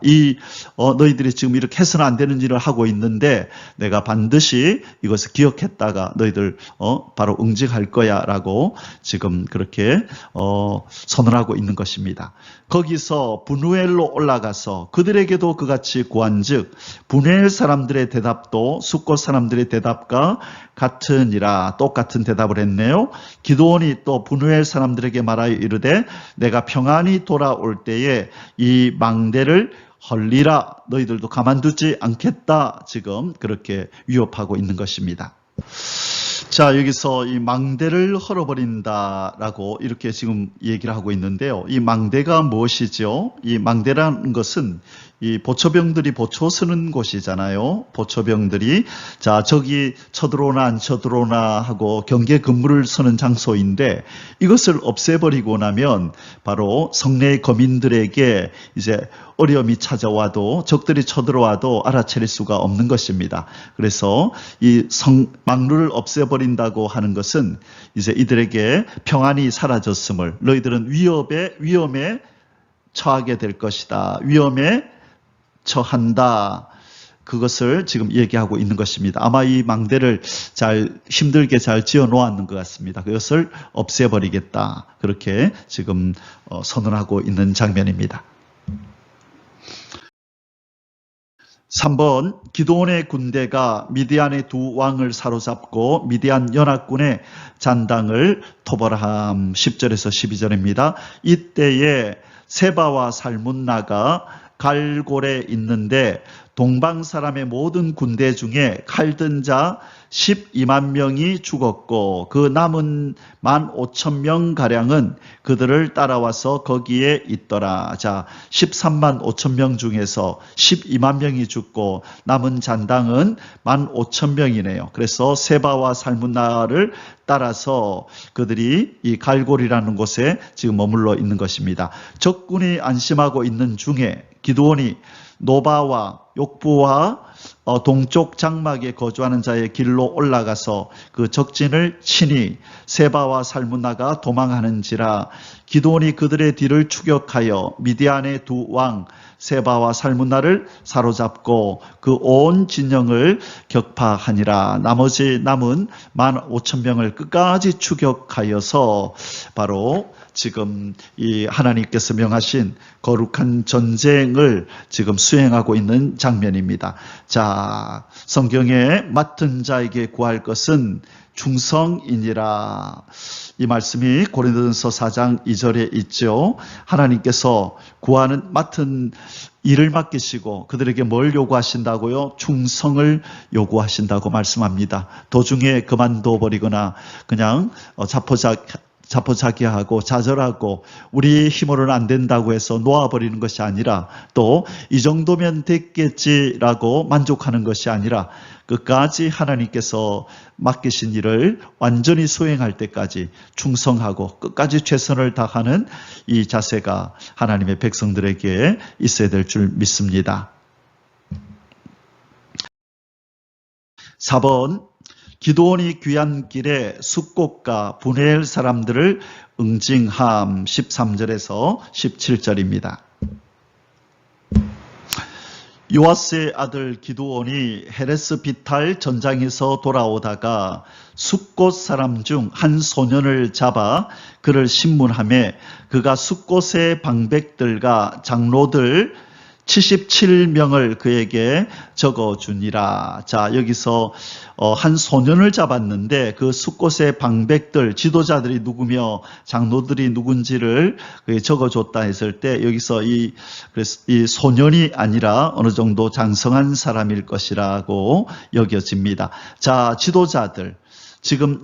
너희들이 지금 이렇게 해서는 안 되는 일을 하고 있는데 내가 반드시 이것을 기억했다가 너희들 바로 응징할 거야 라고 지금 그렇게 선언하고 있는 것입니다. 거기서 분우엘로 올라가서 그들에게도 그같이 구한즉 분우엘 사람들의 대답도 숫곳 사람들의 대답과 같으니라. 똑같은 대답을 했네요. 기드온이 또 분우엘 사람들에게 말하여 이르되 내가 평안히 돌아올 때에 이 망대를 헐리라. 너희들도 가만두지 않겠다. 지금 그렇게 위협하고 있는 것입니다. 자, 여기서 이 망대를 헐어버린다라고 이렇게 지금 얘기를 하고 있는데요. 이 망대가 무엇이죠? 이 망대라는 것은 이 보초병들이 보초 서는 곳이잖아요. 보초병들이 자 저기 쳐들어오나 안 쳐들어오나 하고 경계 근무를 서는 장소인데 이것을 없애버리고 나면 바로 성내의 거민들에게 이제 어려움이 찾아와도 적들이 쳐들어와도 알아차릴 수가 없는 것입니다. 그래서 이 망루를 없애버린다고 하는 것은 이제 이들에게 평안이 사라졌음을 너희들은 위험에 처하게 될 것이다. 위험에 처한다. 그것을 지금 얘기하고 있는 것입니다. 아마 이 망대를 힘들게 잘 지어 놓았는 것 같습니다. 그것을 없애버리겠다. 그렇게 지금 선언하고 있는 장면입니다. 3번 기드온의 군대가 미디안의 두 왕을 사로잡고 미디안 연합군의 잔당을 토벌함. 10절에서 12절입니다. 이때에 세바와 살문나가 갈골에 있는데 동방 사람의 모든 군대 중에 칼든 자 12만 명이 죽었고 그 남은 15,000명 가량은 그들을 따라와서 거기에 있더라. 자, 13만 5천 명 중에서 12만 명이 죽고 남은 잔당은 15,000명이네요. 그래서 세바와 살문나를 따라서 그들이 이 갈골이라는 곳에 지금 머물러 있는 것입니다. 적군이 안심하고 있는 중에 기드온이 노바와 욕부와 동쪽 장막에 거주하는 자의 길로 올라가서 그 적진을 치니 세바와 살문나가 도망하는지라. 기드온이 그들의 뒤를 추격하여 미디안의 두 왕 세바와 살문나를 사로잡고 그 온 진영을 격파하니라. 나머지 남은 15,000명을 끝까지 추격하여서 바로 지금 이 하나님께서 명하신 거룩한 전쟁을 지금 수행하고 있는 장면입니다. 자, 성경에 맡은 자에게 구할 것은 충성이니라. 이 말씀이 고린도전서 4장 2절에 있죠. 하나님께서 맡은 일을 맡기시고 그들에게 뭘 요구하신다고요? 충성을 요구하신다고 말씀합니다. 도중에 그만둬 버리거나 그냥 자포자기하고 좌절하고 우리 힘으로는 안 된다고 해서 놓아버리는 것이 아니라 또 이 정도면 됐겠지라고 만족하는 것이 아니라 끝까지 하나님께서 맡기신 일을 완전히 수행할 때까지 충성하고 끝까지 최선을 다하는 이 자세가 하나님의 백성들에게 있어야 될 줄 믿습니다. 4번 기드온이 귀한 길에 숫곳과 분우엘 사람들을 응징함. 13절에서 17절입니다. 요아스의 아들 기드온이 헤레스 비탈 전장에서 돌아오다가 숫곳 사람 중 한 소년을 잡아 그를 신문하매 그가 숫곳의 방백들과 장로들 77명을 그에게 적어주니라. 자, 여기서 한 소년을 잡았는데 그 숫곳의 방백들, 지도자들이 누구며 장로들이 누군지를 적어줬다 했을 때 여기서 이 소년이 아니라 어느 정도 장성한 사람일 것이라고 여겨집니다. 자, 지도자들. 지금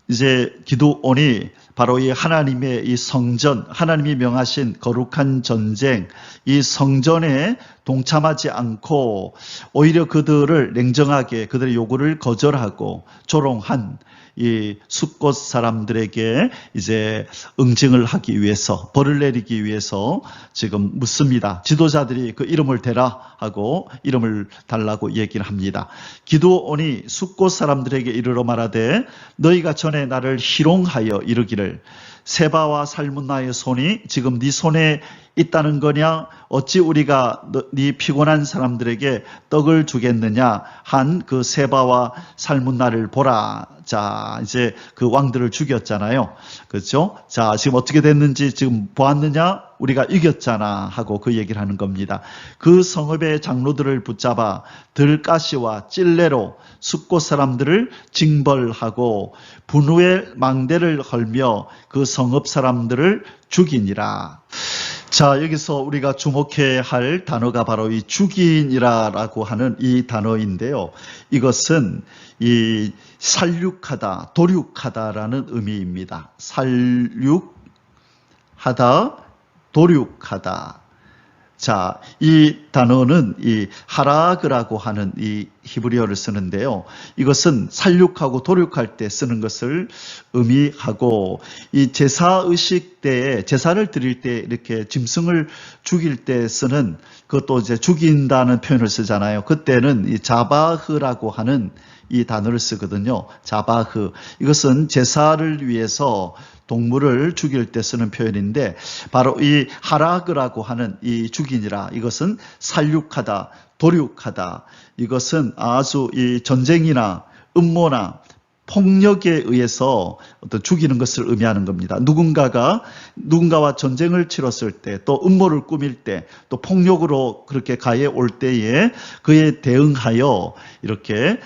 이제 기드온이 바로 이 하나님의 이 성전, 하나님이 명하신 거룩한 전쟁, 이 성전에 동참하지 않고 오히려 그들을 냉정하게 그들의 요구를 거절하고 조롱한 이 숫곳 사람들에게 이제 응징을 하기 위해서, 벌을 내리기 위해서 지금 묻습니다. 지도자들이 그 이름을 대라 하고 이름을 달라고 얘기를 합니다. 기드온이 숫곳 사람들에게 이르러 말하되 너희가 전에 나를 희롱하여 이르기를 세바와 살문나의 손이 지금 네 손에 있다는 거냐? 어찌 우리가 네 피곤한 사람들에게 떡을 주겠느냐? 한 그 세바와 살문나를 보라. 자, 이제 그 왕들을 죽였잖아요. 그렇죠? 자, 지금 어떻게 됐는지 지금 보았느냐? 우리가 이겼잖아 하고 그 얘기를 하는 겁니다. 그 성읍의 장로들을 붙잡아 들가시와 찔레로 숫곳 사람들을 징벌하고 분우의 망대를 헐며 그 성읍 사람들을 죽이니라. 자, 여기서 우리가 주목해야 할 단어가 바로 이 죽인이라고 하는 이 단어인데요. 이것은 이 살육하다, 도륙하다라는 의미입니다. 살육하다, 도륙하다. 자, 이 단어는 이 하라그라고 하는 이 히브리어를 쓰는데요. 이것은 살육하고 도륙할 때 쓰는 것을 의미하고 이 제사의식 때에 제사를 드릴 때 이렇게 짐승을 죽일 때 쓰는 그것도 이제 죽인다는 표현을 쓰잖아요. 그때는 이 자바흐라고 하는 이 단어를 쓰거든요. 자바흐. 이것은 제사를 위해서 동물을 죽일 때 쓰는 표현인데 바로 이 하라그라고 하는 이 죽인이라 이것은 살육하다, 도륙하다. 이것은 아주 이 전쟁이나 음모나 폭력에 의해서 어떤 죽이는 것을 의미하는 겁니다. 누군가와 전쟁을 치렀을 때, 또 음모를 꾸밀 때, 또 폭력으로 그렇게 가해 올 때에 그에 대응하여 이렇게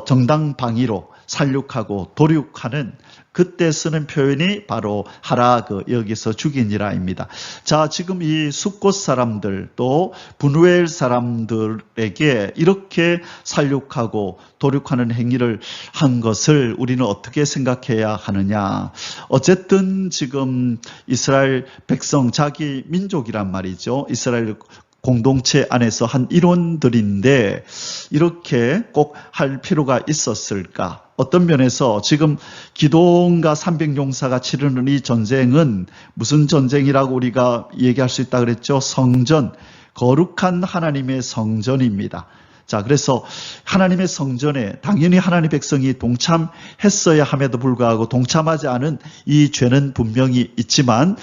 정당방위로 살육하고 도륙하는 그때 쓰는 표현이 바로 하라그, 여기서 죽인이라입니다. 자, 지금 이 숫곳 사람들 또 분우엘 사람들에게 이렇게 살육하고 도륙하는 행위를 한 것을 우리는 어떻게 생각해야 하느냐. 어쨌든 지금 이스라엘 백성, 자기 민족이란 말이죠. 이스라엘 공동체 안에서 한 일원들인데 이렇게 꼭 할 필요가 있었을까? 어떤 면에서 지금 기드온과 300용사가 치르는 이 전쟁은 무슨 전쟁이라고 우리가 얘기할 수 있다 그랬죠? 성전, 거룩한 하나님의 성전입니다. 자, 그래서 하나님의 성전에 당연히 하나님의 백성이 동참했어야 함에도 불구하고 동참하지 않은 이 죄는 분명히 있지만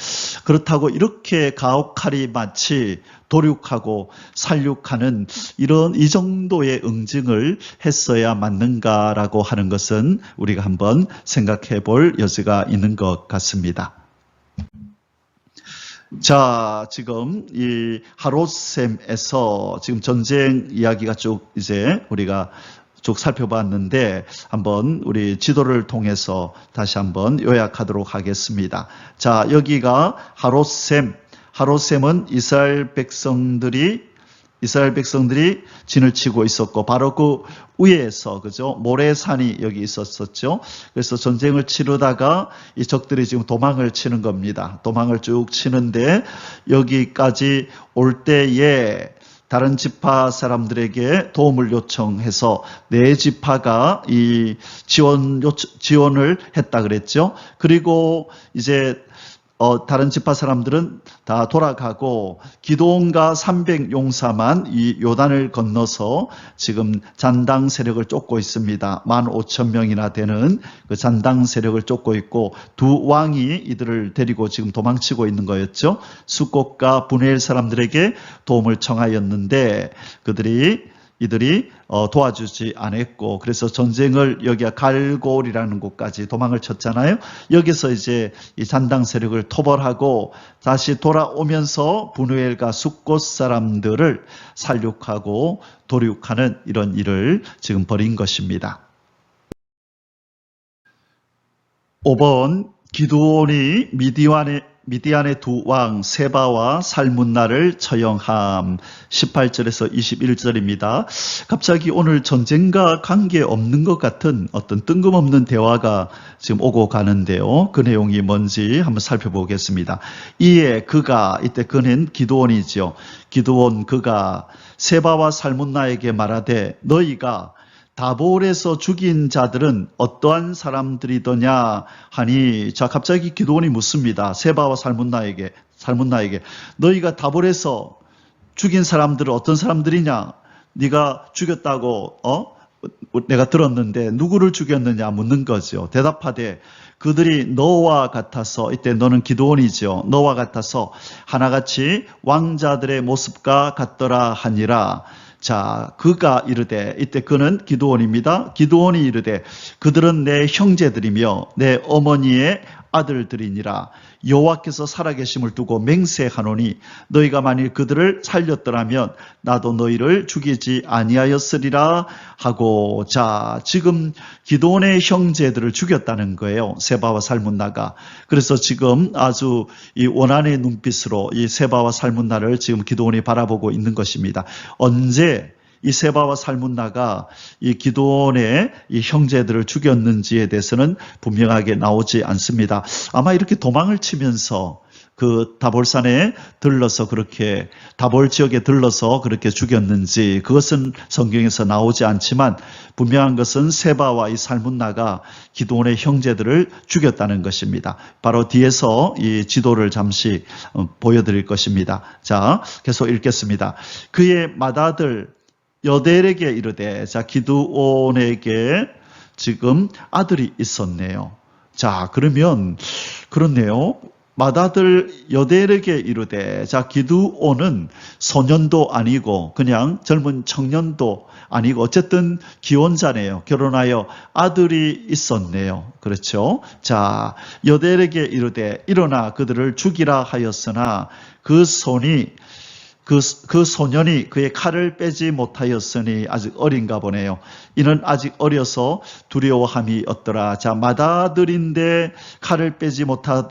그렇다고 이렇게 가혹하리 마치 도륙하고 살육하는 이 정도의 응징을 했어야 맞는가라고 하는 것은 우리가 한번 생각해 볼 여지가 있는 것 같습니다. 자, 지금 이 하롯셈에서 지금 전쟁 이야기가 쭉 이제 우리가 쭉 살펴봤는데 한번 우리 지도를 통해서 다시 한번 요약하도록 하겠습니다. 자, 여기가 하롯셈은 이스라엘 백성들이 진을 치고 있었고 바로 그 위에서 그죠? 모래산이 여기 있었었죠. 그래서 전쟁을 치르다가 이 적들이 지금 도망을 치는 겁니다. 도망을 쭉 치는데 여기까지 올 때에 다른 지파 사람들에게 도움을 요청해서 네 지파가 이 지원을 했다 그랬죠. 그리고 이제 다른 지파 사람들은 다 돌아가고 기드온과 300용사만 이 요단을 건너서 지금 잔당 세력을 쫓고 있습니다. 15,000명이나 되는 그 잔당 세력을 쫓고 있고 두 왕이 이들을 데리고 지금 도망치고 있는 거였죠. 숫곳과 분해엘 사람들에게 도움을 청하였는데 이들이 도와주지 않았고 그래서 전쟁을 여기가 갈골이라는 곳까지 도망을 쳤잖아요. 여기서 이제 이 잔당 세력을 토벌하고 다시 돌아오면서 분우엘과 숫곳 사람들을 살육하고 도륙하는 이런 일을 지금 벌인 것입니다. 5번 기드온이 미디안의 두 왕 세바와 살문나를 처형함. 18절에서 21절입니다. 갑자기 오늘 전쟁과 관계없는 것 같은 어떤 뜬금없는 대화가 지금 오고 가는데요. 그 내용이 뭔지 한번 살펴보겠습니다. 이에 그가, 이때 그는 기드온이죠. 기드온 그가 세바와 살문나에게 말하되 너희가 다볼에서 죽인 자들은 어떠한 사람들이더냐 하니, 자, 갑자기 기드온이 묻습니다. 세바와 살문나에게 너희가 다볼에서 죽인 사람들은 어떤 사람들이냐? 네가 죽였다고 내가 들었는데 누구를 죽였느냐 묻는 거죠. 대답하되 그들이 너와 같아서, 이때 너는 기드온이죠. 너와 같아서 하나같이 왕자들의 모습과 같더라 하니라. 자, 그가 이르되, 이때 그는 기드온입니다. 기드온이 이르되 그들은 내 형제들이며 내 어머니의 아들들이니라. 여호와께서 살아계심을 두고 맹세하노니 너희가 만일 그들을 살렸더라면 나도 너희를 죽이지 아니하였으리라 하고. 자, 지금 기드온의 형제들을 죽였다는 거예요. 세바와 살문나가. 그래서 지금 아주 이 원한의 눈빛으로 이 세바와 살문나를 지금 기드온이 바라보고 있는 것입니다. 언제 이 세바와 살문나가 이 기드온의 이 형제들을 죽였는지에 대해서는 분명하게 나오지 않습니다. 아마 이렇게 도망을 치면서 그 다볼산에 들러서 그렇게, 다볼 지역에 들러서 그렇게 죽였는지 그것은 성경에서 나오지 않지만 분명한 것은 세바와 이 살문나가 기드온의 형제들을 죽였다는 것입니다. 바로 뒤에서 이 지도를 잠시 보여드릴 것입니다. 자, 계속 읽겠습니다. 그의 맏아들 여델에게 이르되, 자, 기드온에게 지금 아들이 있었네요. 자, 그러면 그렇네요. 맏아들 여델에게 이르되, 자, 기드온은 소년도 아니고 그냥 젊은 청년도 아니고 어쨌든 기혼자네요. 결혼하여 아들이 있었네요. 그렇죠? 자, 여델에게 이르되 일어나 그들을 죽이라 하였으나 그 소년이 그의 칼을 빼지 못하였으니 아직 어린가 보네요. 이는 아직 어려서 두려워함이 없더라. 자, 맏아들인데 칼을 빼지 못할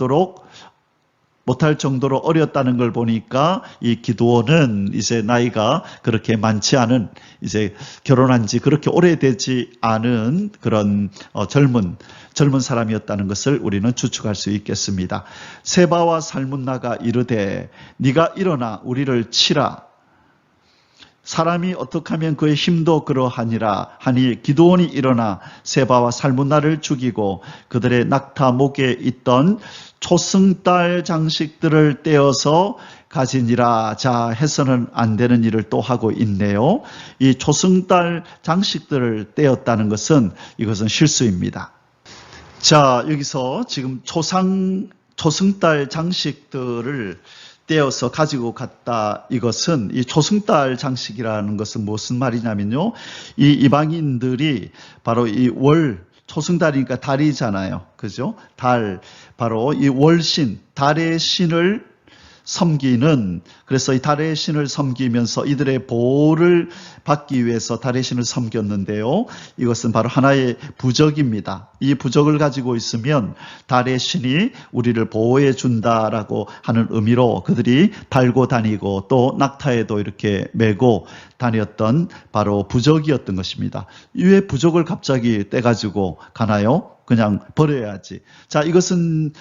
정도로 어렸다는 걸 보니까 이 기드온은 이제 나이가 그렇게 많지 않은, 이제 결혼한 지 그렇게 오래되지 않은 그런 젊은 사람이었다는 것을 우리는 추측할 수 있겠습니다. 세바와 살문나가 이르되 네가 일어나 우리를 치라. 사람이 어떻게 하면 그의 힘도 그러하니라 하니 기드온이 일어나 세바와 살문나를 죽이고 그들의 낙타 목에 있던 초승달 장식들을 떼어서 가지니라. 자, 해서는 안 되는 일을 또 하고 있네요. 이 초승달 장식들을 떼었다는 것은 이것은 실수입니다. 자, 여기서 지금 초승달 장식들을 떼어서 가지고 갔다. 이것은 이 초승달 장식이라는 것은 무슨 말이냐면요. 이 이방인들이 바로 이 초승달이니까 달이잖아요. 그죠? 달, 바로 이 월신, 달의 신을 섬기는, 그래서 이 달의 신을 섬기면서 이들의 보호를 받기 위해서 달의 신을 섬겼는데요. 이것은 바로 하나의 부적입니다. 이 부적을 가지고 있으면 달의 신이 우리를 보호해 준다라고 하는 의미로 그들이 달고 다니고 또 낙타에도 이렇게 메고 다녔던 바로 부적이었던 것입니다. 왜 부적을 갑자기 떼가지고 가나요? 그냥 버려야지. 자, 이것은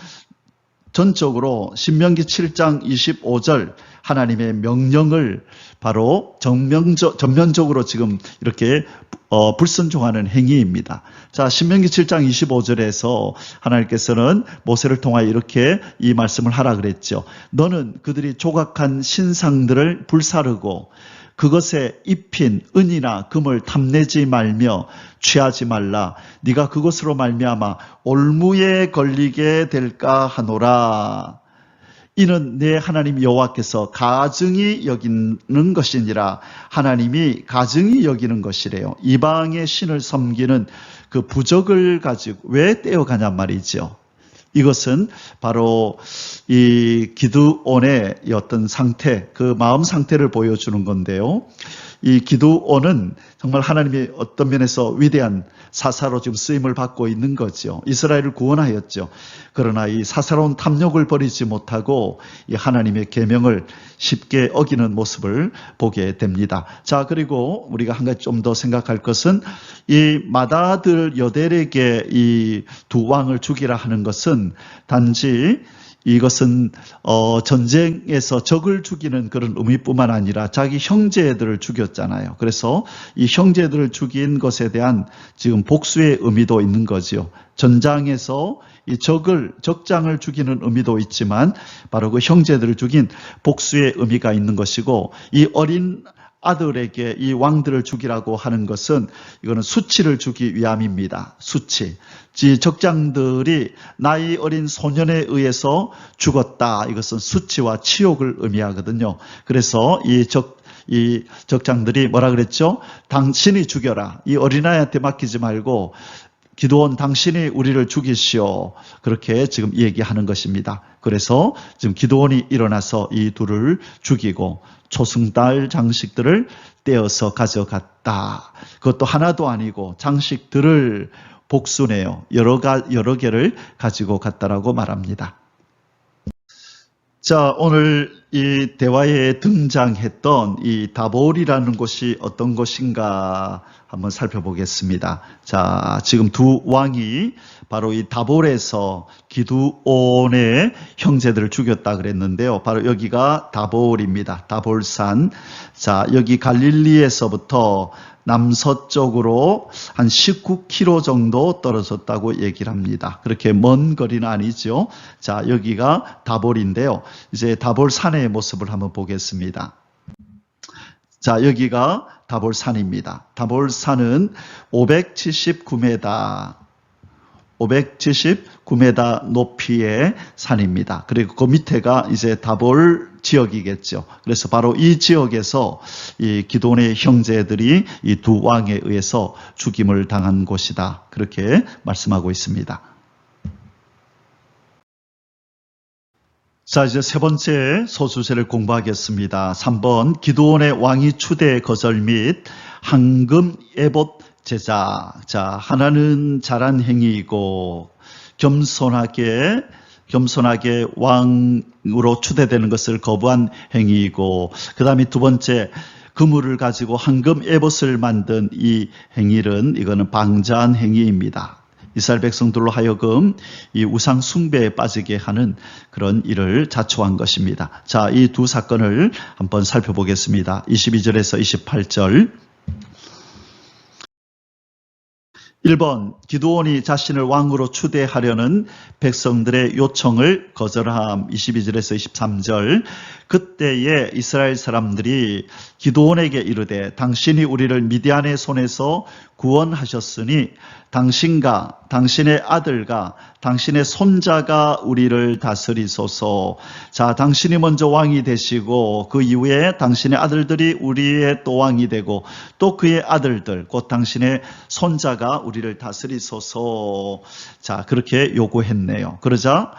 전적으로 신명기 7장 25절 하나님의 명령을 바로 전면적으로 지금 이렇게 불순종하는 행위입니다. 자, 신명기 7장 25절에서 하나님께서는 모세를 통하여 이렇게 이 말씀을 하라 그랬죠. 너는 그들이 조각한 신상들을 불사르고 그것에 입힌 은이나 금을 탐내지 말며 취하지 말라. 네가 그것으로 말미암아 올무에 걸리게 될까 하노라. 이는 내 하나님 여호와께서 가증히 여기는 것이니라. 하나님이 가증히 여기는 것이래요. 이방의 신을 섬기는 그 부적을 가지고 왜 떼어가냔 말이죠. 이것은 바로 이 기드온의 어떤 상태, 그 마음 상태를 보여주는 건데요. 이 기드온은 정말 하나님의 어떤 면에서 위대한 사사로 지금 쓰임을 받고 있는 거죠. 이스라엘을 구원하였죠. 그러나 이 사사로운 탐욕을 버리지 못하고 이 하나님의 계명을 쉽게 어기는 모습을 보게 됩니다. 자, 그리고 우리가 한 가지 좀 더 생각할 것은 이 맏아들 여델에게 이 두 왕을 죽이라 하는 것은 단지 이것은 전쟁에서 적을 죽이는 그런 의미뿐만 아니라 자기 형제들을 죽였잖아요. 그래서 이 형제들을 죽인 것에 대한 지금 복수의 의미도 있는 거지요. 전장에서 이 적장을 죽이는 의미도 있지만 바로 그 형제들을 죽인 복수의 의미가 있는 것이고, 이 어린 아들에게 이 왕들을 죽이라고 하는 것은 이거는 수치를 주기 위함입니다. 수치. 적장들이 나이 어린 소년에 의해서 죽었다. 이것은 수치와 치욕을 의미하거든요. 그래서 이 적장들이 뭐라 그랬죠? 당신이 죽여라. 이 어린아이한테 맡기지 말고 기드온 당신이 우리를 죽이시오. 그렇게 지금 얘기하는 것입니다. 그래서 지금 기드온이 일어나서 이 둘을 죽이고 초승달 장식들을 떼어서 가져갔다. 그것도 하나도 아니고 장식들을 복수네요. 여러 개를 가지고 갔다라고 말합니다. 자, 오늘 이 대화에 등장했던 이 다볼이라는 곳이 어떤 곳인가 한번 살펴보겠습니다. 자, 지금 두 왕이 바로 이 다볼에서 기드온의 형제들을 죽였다 그랬는데요. 바로 여기가 다볼입니다. 다볼산. 자, 여기 갈릴리에서부터 남서쪽으로 한 19km 정도 떨어졌다고 얘기를 합니다. 그렇게 먼 거리는 아니죠. 자, 여기가 다볼인데요. 이제 다볼산의 모습을 한번 보겠습니다. 자, 여기가 다볼산입니다. 다볼산은 579m 높이의 산입니다. 그리고 그 밑에가 이제 다볼 지역이겠죠. 그래서 바로 이 지역에서 이 기드온의 형제들이 이 두 왕에 의해서 죽임을 당한 곳이다. 그렇게 말씀하고 있습니다. 자, 이제 세 번째 소수제를 공부하겠습니다. 3번 기드온의 왕위 추대 거절 및 황금 에봇 제자. 자, 하나는 잘한 행위이고 겸손하게 왕으로 추대되는 것을 거부한 행위이고, 그 다음에 두 번째 그물을 가지고 황금 에봇을 만든 이 행위는 이거는 방자한 행위입니다. 이스라엘 백성들로 하여금 이 우상 숭배에 빠지게 하는 그런 일을 자초한 것입니다. 자, 이 두 사건을 한번 살펴보겠습니다. 22절에서 28절. 1번 기드온이 자신을 왕으로 추대하려는 백성들의 요청을 거절함. 22절에서 23절. 그때에 이스라엘 사람들이 기드온에게 이르되 당신이 우리를 미디안의 손에서 구원하셨으니 당신과 당신의 아들과 당신의 손자가 우리를 다스리소서. 자, 당신이 먼저 왕이 되시고 그 이후에 당신의 아들들이 우리의 또 왕이 되고 또 그의 아들들 곧 당신의 손자가 우리를 다스리소서. 자, 그렇게 요구했네요. 그러자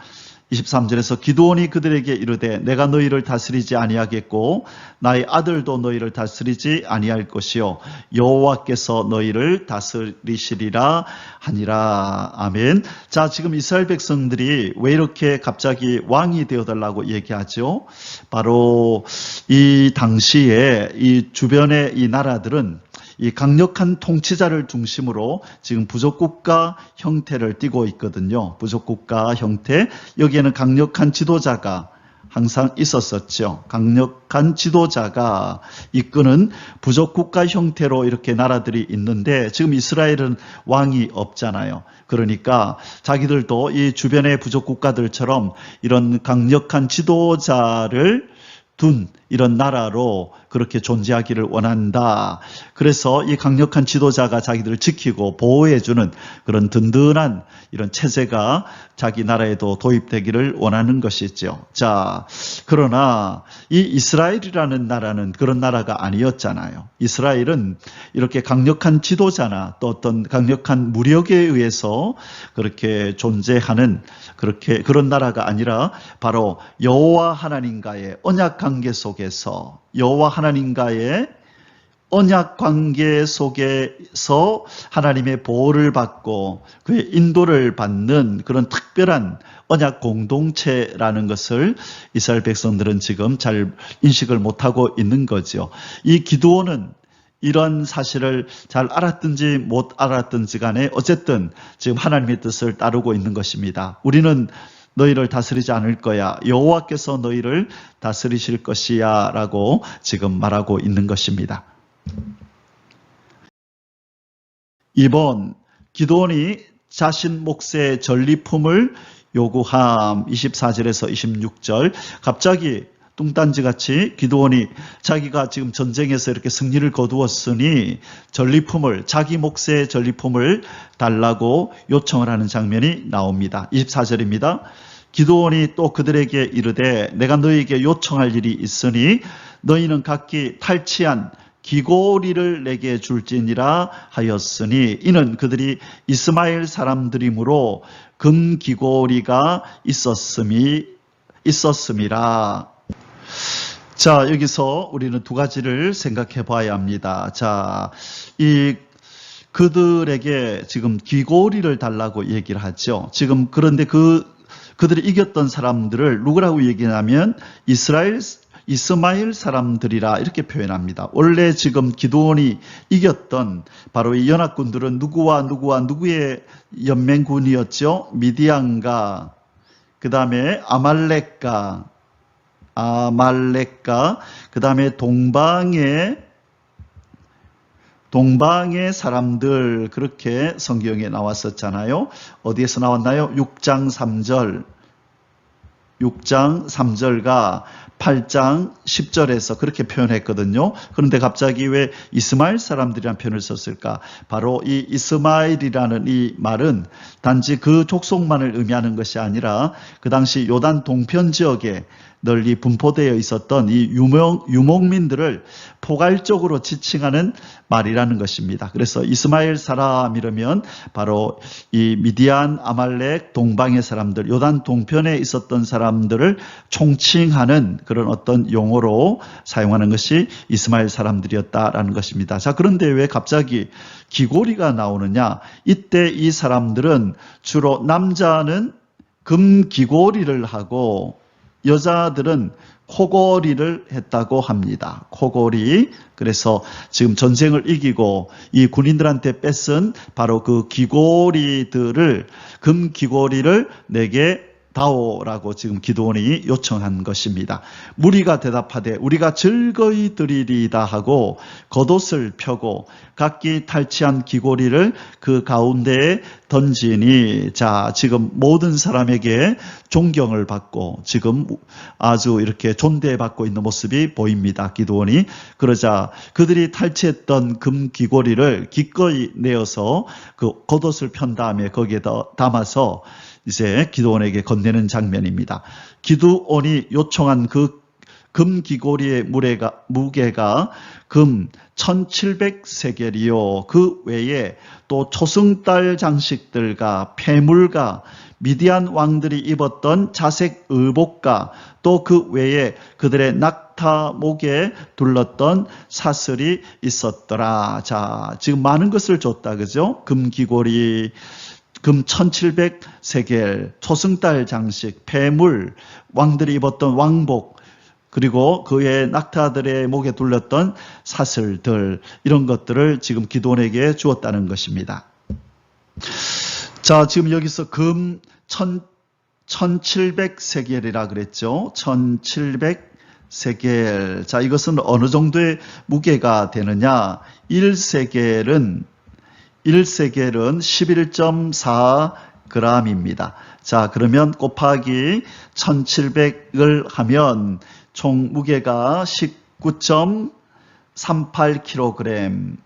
23절에서 기드온이 그들에게 이르되 내가 너희를 다스리지 아니하겠고 나의 아들도 너희를 다스리지 아니할 것이요 여호와께서 너희를 다스리시리라 하니라. 아멘. 자, 지금 이스라엘 백성들이 왜 이렇게 갑자기 왕이 되어달라고 얘기하죠? 바로 이 당시에 이 주변의 이 나라들은 이 강력한 통치자를 중심으로 지금 부족국가 형태를 띠고 있거든요. 부족국가 형태. 여기에는 강력한 지도자가 항상 있었었죠. 강력한 지도자가 이끄는 부족국가 형태로 이렇게 나라들이 있는데 지금 이스라엘은 왕이 없잖아요. 그러니까 자기들도 이 주변의 부족국가들처럼 이런 강력한 지도자를 둔 이런 나라로 그렇게 존재하기를 원한다. 그래서 이 강력한 지도자가 자기들을 지키고 보호해주는 그런 든든한 이런 체제가 자기 나라에도 도입되기를 원하는 것이죠. 자, 그러나 이 이스라엘이라는 나라는 그런 나라가 아니었잖아요. 이스라엘은 이렇게 강력한 지도자나 또 어떤 강력한 무력에 의해서 그렇게 존재하는 그런 나라가 아니라 바로 여호와 하나님과의 언약 관계 속에서 여호와 하나님과의 언약 관계 속에서 하나님의 보호를 받고 그의 인도를 받는 그런 특별한 언약 공동체라는 것을 이스라엘 백성들은 지금 잘 인식을 못하고 있는 거죠. 이 기드온은 이런 사실을 잘 알았든지 못 알았든지 간에 어쨌든 지금 하나님의 뜻을 따르고 있는 것입니다. 우리는 너희를 다스리지 않을 거야. 여호와께서 너희를 다스리실 것이야 라고 지금 말하고 있는 것입니다. 2번, 기드온이 자신 몫의 전리품을 요구함. 24절에서 26절. 갑자기 뚱딴지같이 기드온이 자기가 지금 전쟁에서 이렇게 승리를 거두었으니 전리품을, 자기 몫의 전리품을 달라고 요청을 하는 장면이 나옵니다. 24절입니다. 기드온이 또 그들에게 이르되 내가 너희에게 요청할 일이 있으니 너희는 각기 탈취한 기고리를 내게 줄지니라 하였으니 이는 그들이 이스마엘 사람들이므로 금기고리가 있었음이라. 자, 여기서 우리는 두 가지를 생각해 봐야 합니다. 자, 그들에게 지금 기고리를 달라고 얘기를 하죠. 지금 그런데 그들이 이겼던 사람들을 누구라고 얘기하냐면 이스마엘 사람들이라 이렇게 표현합니다. 원래 지금 기드온이 이겼던 바로 이 연합군들은 누구의 연맹군이었죠? 미디안과 그 다음에 아말렉과 그 다음에 동방의 사람들, 그렇게 성경에 나왔었잖아요. 어디에서 나왔나요? 6장 3절과 8장 10절에서 그렇게 표현했거든요. 그런데 갑자기 왜 이스마엘 사람들이라는 표현을 썼을까? 바로 이 이스마엘이라는 이 말은 단지 그 족속만을 의미하는 것이 아니라 그 당시 요단 동편 지역에 널리 분포되어 있었던 이 유목민들을 포괄적으로 지칭하는 말이라는 것입니다. 그래서 이스마엘 사람이라면 바로 이 미디안, 아말렉, 동방의 사람들, 요단 동편에 있었던 사람들을 총칭하는 그런 어떤 용어로 사용하는 것이 이스마엘 사람들이었다라는 것입니다. 자, 그런데 왜 갑자기 기고리가 나오느냐? 이때 이 사람들은 주로 남자는 금기고리를 하고 여자들은 코고리를 했다고 합니다. 코고리. 그래서 지금 전쟁을 이기고 이 군인들한테 뺏은 바로 그 기고리들을, 금기고리를 내게 다오라고 지금 기드온이 요청한 것입니다. 무리가 대답하되 우리가 즐거이 드리리이다 하고 겉옷을 펴고 각기 탈취한 기고리를 그 가운데에 던지니, 자, 지금 모든 사람에게 존경을 받고 지금 아주 이렇게 존대받고 있는 모습이 보입니다. 기드온이. 그러자 그들이 탈취했던 금 기고리를 기꺼이 내어서 그 겉옷을 편 다음에 거기에다 담아서 이제 기드온에게 건네는 장면입니다. 기드온이 요청한 그 금기고리의 무게가 금 1700세겔이요. 그 외에 또 초승달 장식들과 폐물과 미디안 왕들이 입었던 자색 의복과 또 그 외에 그들의 낙타 목에 둘렀던 사슬이 있었더라. 자, 지금 많은 것을 줬다, 그죠? 금기고리, 금 1700세겔, 초승달 장식, 폐물, 왕들이 입었던 왕복, 그리고 그의 낙타들의 목에 둘렸던 사슬들, 이런 것들을 지금 기드온에게 주었다는 것입니다. 자, 지금 여기서 금 1700세겔이라 그랬죠. 1700세겔. 자, 이것은 어느 정도의 무게가 되느냐? 1세겔은 11.4g입니다. 자, 그러면 곱하기 1700을 하면 총 무게가 19.38kg.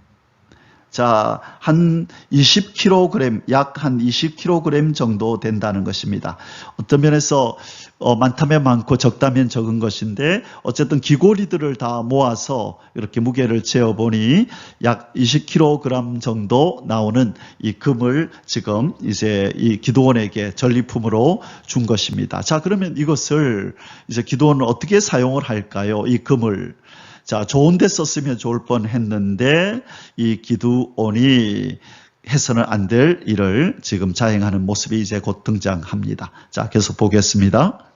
자, 한 20kg, 약 한 20kg 정도 된다는 것입니다. 어떤 면에서 많다면 많고 적다면 적은 것인데 어쨌든 기고리들을 다 모아서 이렇게 무게를 재어보니 약 20kg 정도 나오는 이 금을 지금 이제 이 기드온에게 전리품으로 준 것입니다. 자, 그러면 이것을 이제 기드온은 어떻게 사용을 할까요? 이 금을. 자, 좋은 데 썼으면 좋을 뻔 했는데 이 기드온이 해서는 안 될 일을 지금 자행하는 모습이 이제 곧 등장합니다. 자, 계속 보겠습니다.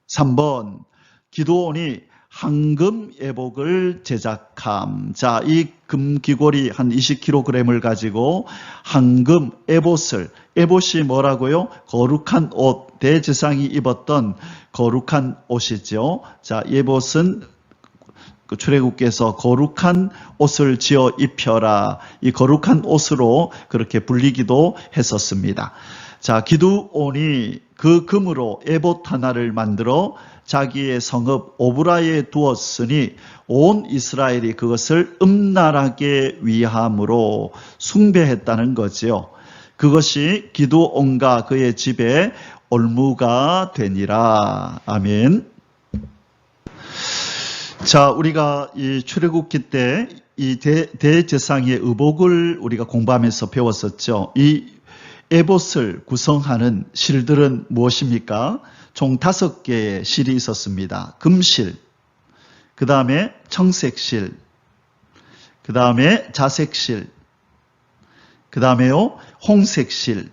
3번, 기드온이 황금 예복을 제작함. 자, 이 금귀골이 한 20kg을 가지고 황금 에봇을, 에봇이 뭐라고요? 거룩한 옷, 대제사장이 입었던 거룩한 옷이죠. 자, 에봇은 그 출애굽께서 거룩한 옷을 지어 입혀라. 이 거룩한 옷으로 그렇게 불리기도 했었습니다. 자, 기드온이 그 금으로 에봇 하나를 만들어 자기의 성읍 오브라에 두었으니 온 이스라엘이 그것을 음란하게 위함으로 숭배했다는 거지요. 그것이 기드온과 그의 집에 올무가 되니라. 아멘. 자, 우리가 이 출애굽기 때 이 대제사장의 의복을 우리가 공부하면서 배웠었죠. 이 에봇을 구성하는 실들은 무엇입니까? 총 5개의 실이 있었습니다. 금실, 그 다음에 청색실, 그 다음에 자색실, 그 다음에요 홍색실,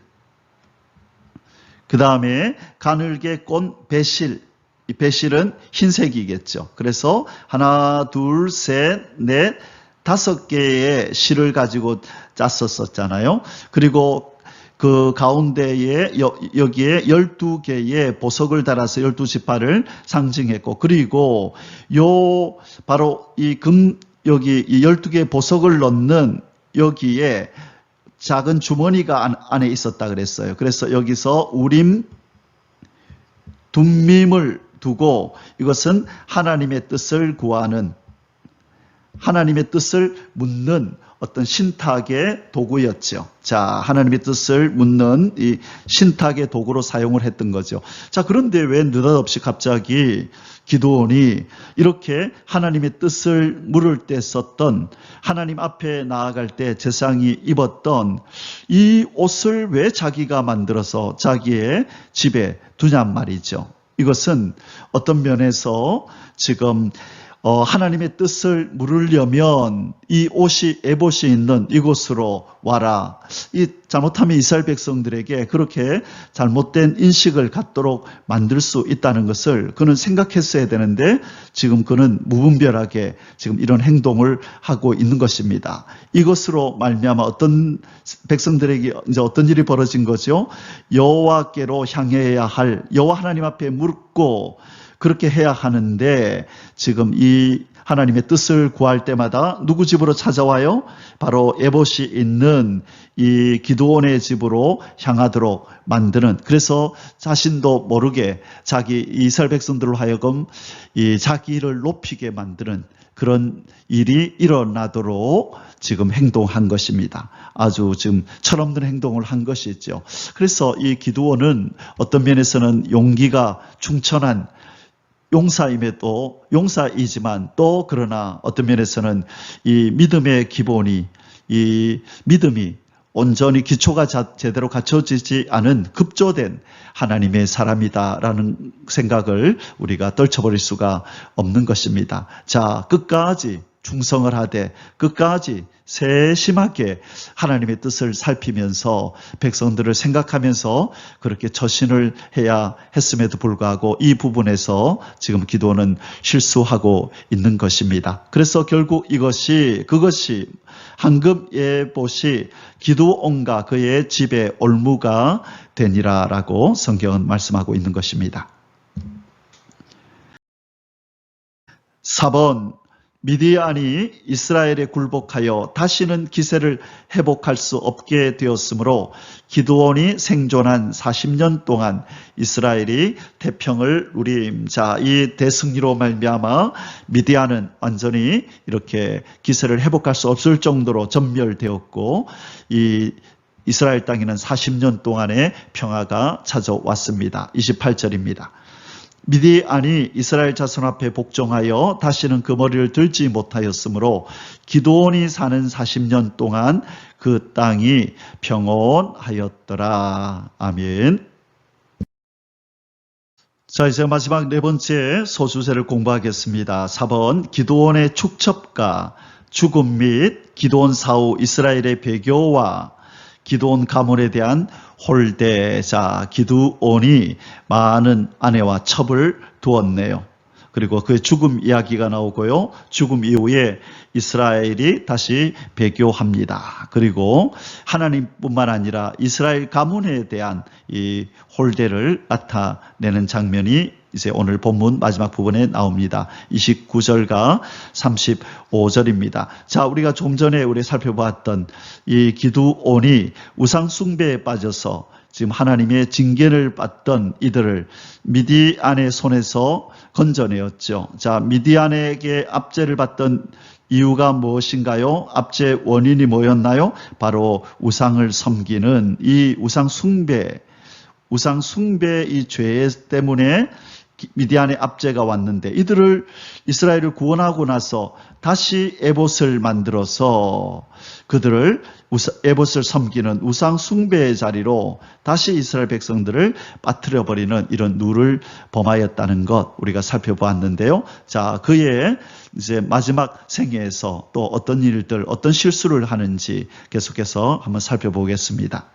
그 다음에 가늘게 꼰 배실. 이 배실은 흰색이겠죠. 그래서 하나, 둘, 셋, 넷, 5개의 실을 가지고 짰었잖아요. 그리고 그 가운데에 여기에 12개의 보석을 달아서 12지파를 상징했고, 그리고 바로 여기 이 12개의 보석을 넣는 여기에 작은 주머니가 안에 있었다 그랬어요. 그래서 여기서 우림, 둠밈을 두고 이것은 하나님의 뜻을 구하는, 하나님의 뜻을 묻는 어떤 신탁의 도구였죠. 자, 하나님의 뜻을 묻는 이 신탁의 도구로 사용을 했던 거죠. 자, 그런데 왜 느닷없이 갑자기 기드온이 이렇게 하나님의 뜻을 물을 때 썼던, 하나님 앞에 나아갈 때 제사장이 입었던 이 옷을 왜 자기가 만들어서 자기의 집에 두냔 말이죠. 이것은 어떤 면에서 지금 하나님의 뜻을 물으려면 이 옷이, 에봇이 있는 이곳으로 와라. 이 잘못하면 이스라엘 백성들에게 그렇게 잘못된 인식을 갖도록 만들 수 있다는 것을 그는 생각했어야 되는데 지금 그는 무분별하게 지금 이런 행동을 하고 있는 것입니다. 이것으로 말미암아 어떤 백성들에게 이제 어떤 일이 벌어진 거죠? 여호와께로 향해야 할, 여호와 하나님 앞에 묻고 그렇게 해야 하는데 지금 이 하나님의 뜻을 구할 때마다 누구 집으로 찾아와요? 바로 에봇이 있는 이 기드온의 집으로 향하도록 만드는, 그래서 자신도 모르게 자기 이스라엘 백성들로 하여금 이 자기를 높이게 만드는 그런 일이 일어나도록 지금 행동한 것입니다. 아주 지금 철없는 행동을 한 것이죠. 그래서 이 기드온은 어떤 면에서는 용기가 충천한 용사임에도 용사이지만 또 그러나 어떤 면에서는 이 믿음의 기본이, 이 믿음이 온전히 기초가 제대로 갖춰지지 않은 급조된 하나님의 사람이다라는 생각을 우리가 떨쳐버릴 수가 없는 것입니다. 자, 끝까지 충성을 하되 끝까지 세심하게 하나님의 뜻을 살피면서 백성들을 생각하면서 그렇게 처신을 해야 했음에도 불구하고 이 부분에서 지금 기드온은 실수하고 있는 것입니다. 그래서 결국 그것이 황금 에봇이 기드온과 그의 집에 올무가 되니라라고 성경은 말씀하고 있는 것입니다. 4번, 미디안이 이스라엘에 굴복하여 다시는 기세를 회복할 수 없게 되었으므로 기드온이 생존한 40년 동안 이스라엘이 태평을 누림. 자, 이 대승리로 말미암아 미디안은 완전히 이렇게 기세를 회복할 수 없을 정도로 전멸되었고 이 이스라엘 땅에는 40년 동안의 평화가 찾아왔습니다. 28절입니다. 미디안이 이스라엘 자손 앞에 복종하여 다시는 그 머리를 들지 못하였으므로 기드온이 사는 40년 동안 그 땅이 평온하였더라. 아멘. 자, 이제 마지막 네 번째 소수세를 공부하겠습니다. 4번 기드온의 축첩과 죽음 및 기드온 사후 이스라엘의 배교와 기드온 가문에 대한 홀대. 자, 기드온이 많은 아내와 첩을 두었네요. 그리고 그의 죽음 이야기가 나오고요. 죽음 이후에 이스라엘이 다시 배교합니다. 그리고 하나님뿐만 아니라 이스라엘 가문에 대한 이 홀대를 나타내는 장면이 이제 오늘 본문 마지막 부분에 나옵니다. 29절과 35절입니다. 자, 우리가 좀 전에 우리 살펴보았던 이 기드온이 우상 숭배에 빠져서 지금 하나님의 징계를 받던 이들을 미디안의 손에서 건져내었죠. 자, 미디안에게 압제를 받던 이유가 무엇인가요? 압제 원인이 뭐였나요? 바로 우상을 섬기는 이 우상 숭배 이 죄 때문에 미디안의 압제가 왔는데 이들을 이스라엘을 구원하고 나서 다시 에봇을 만들어서 그들을 에봇을 섬기는 우상 숭배의 자리로 다시 이스라엘 백성들을 빠뜨려 버리는 이런 누를 범하였다는 것 우리가 살펴보았는데요. 자, 그의 이제 마지막 생애에서 또 어떤 일들, 어떤 실수를 하는지 계속해서 한번 살펴보겠습니다.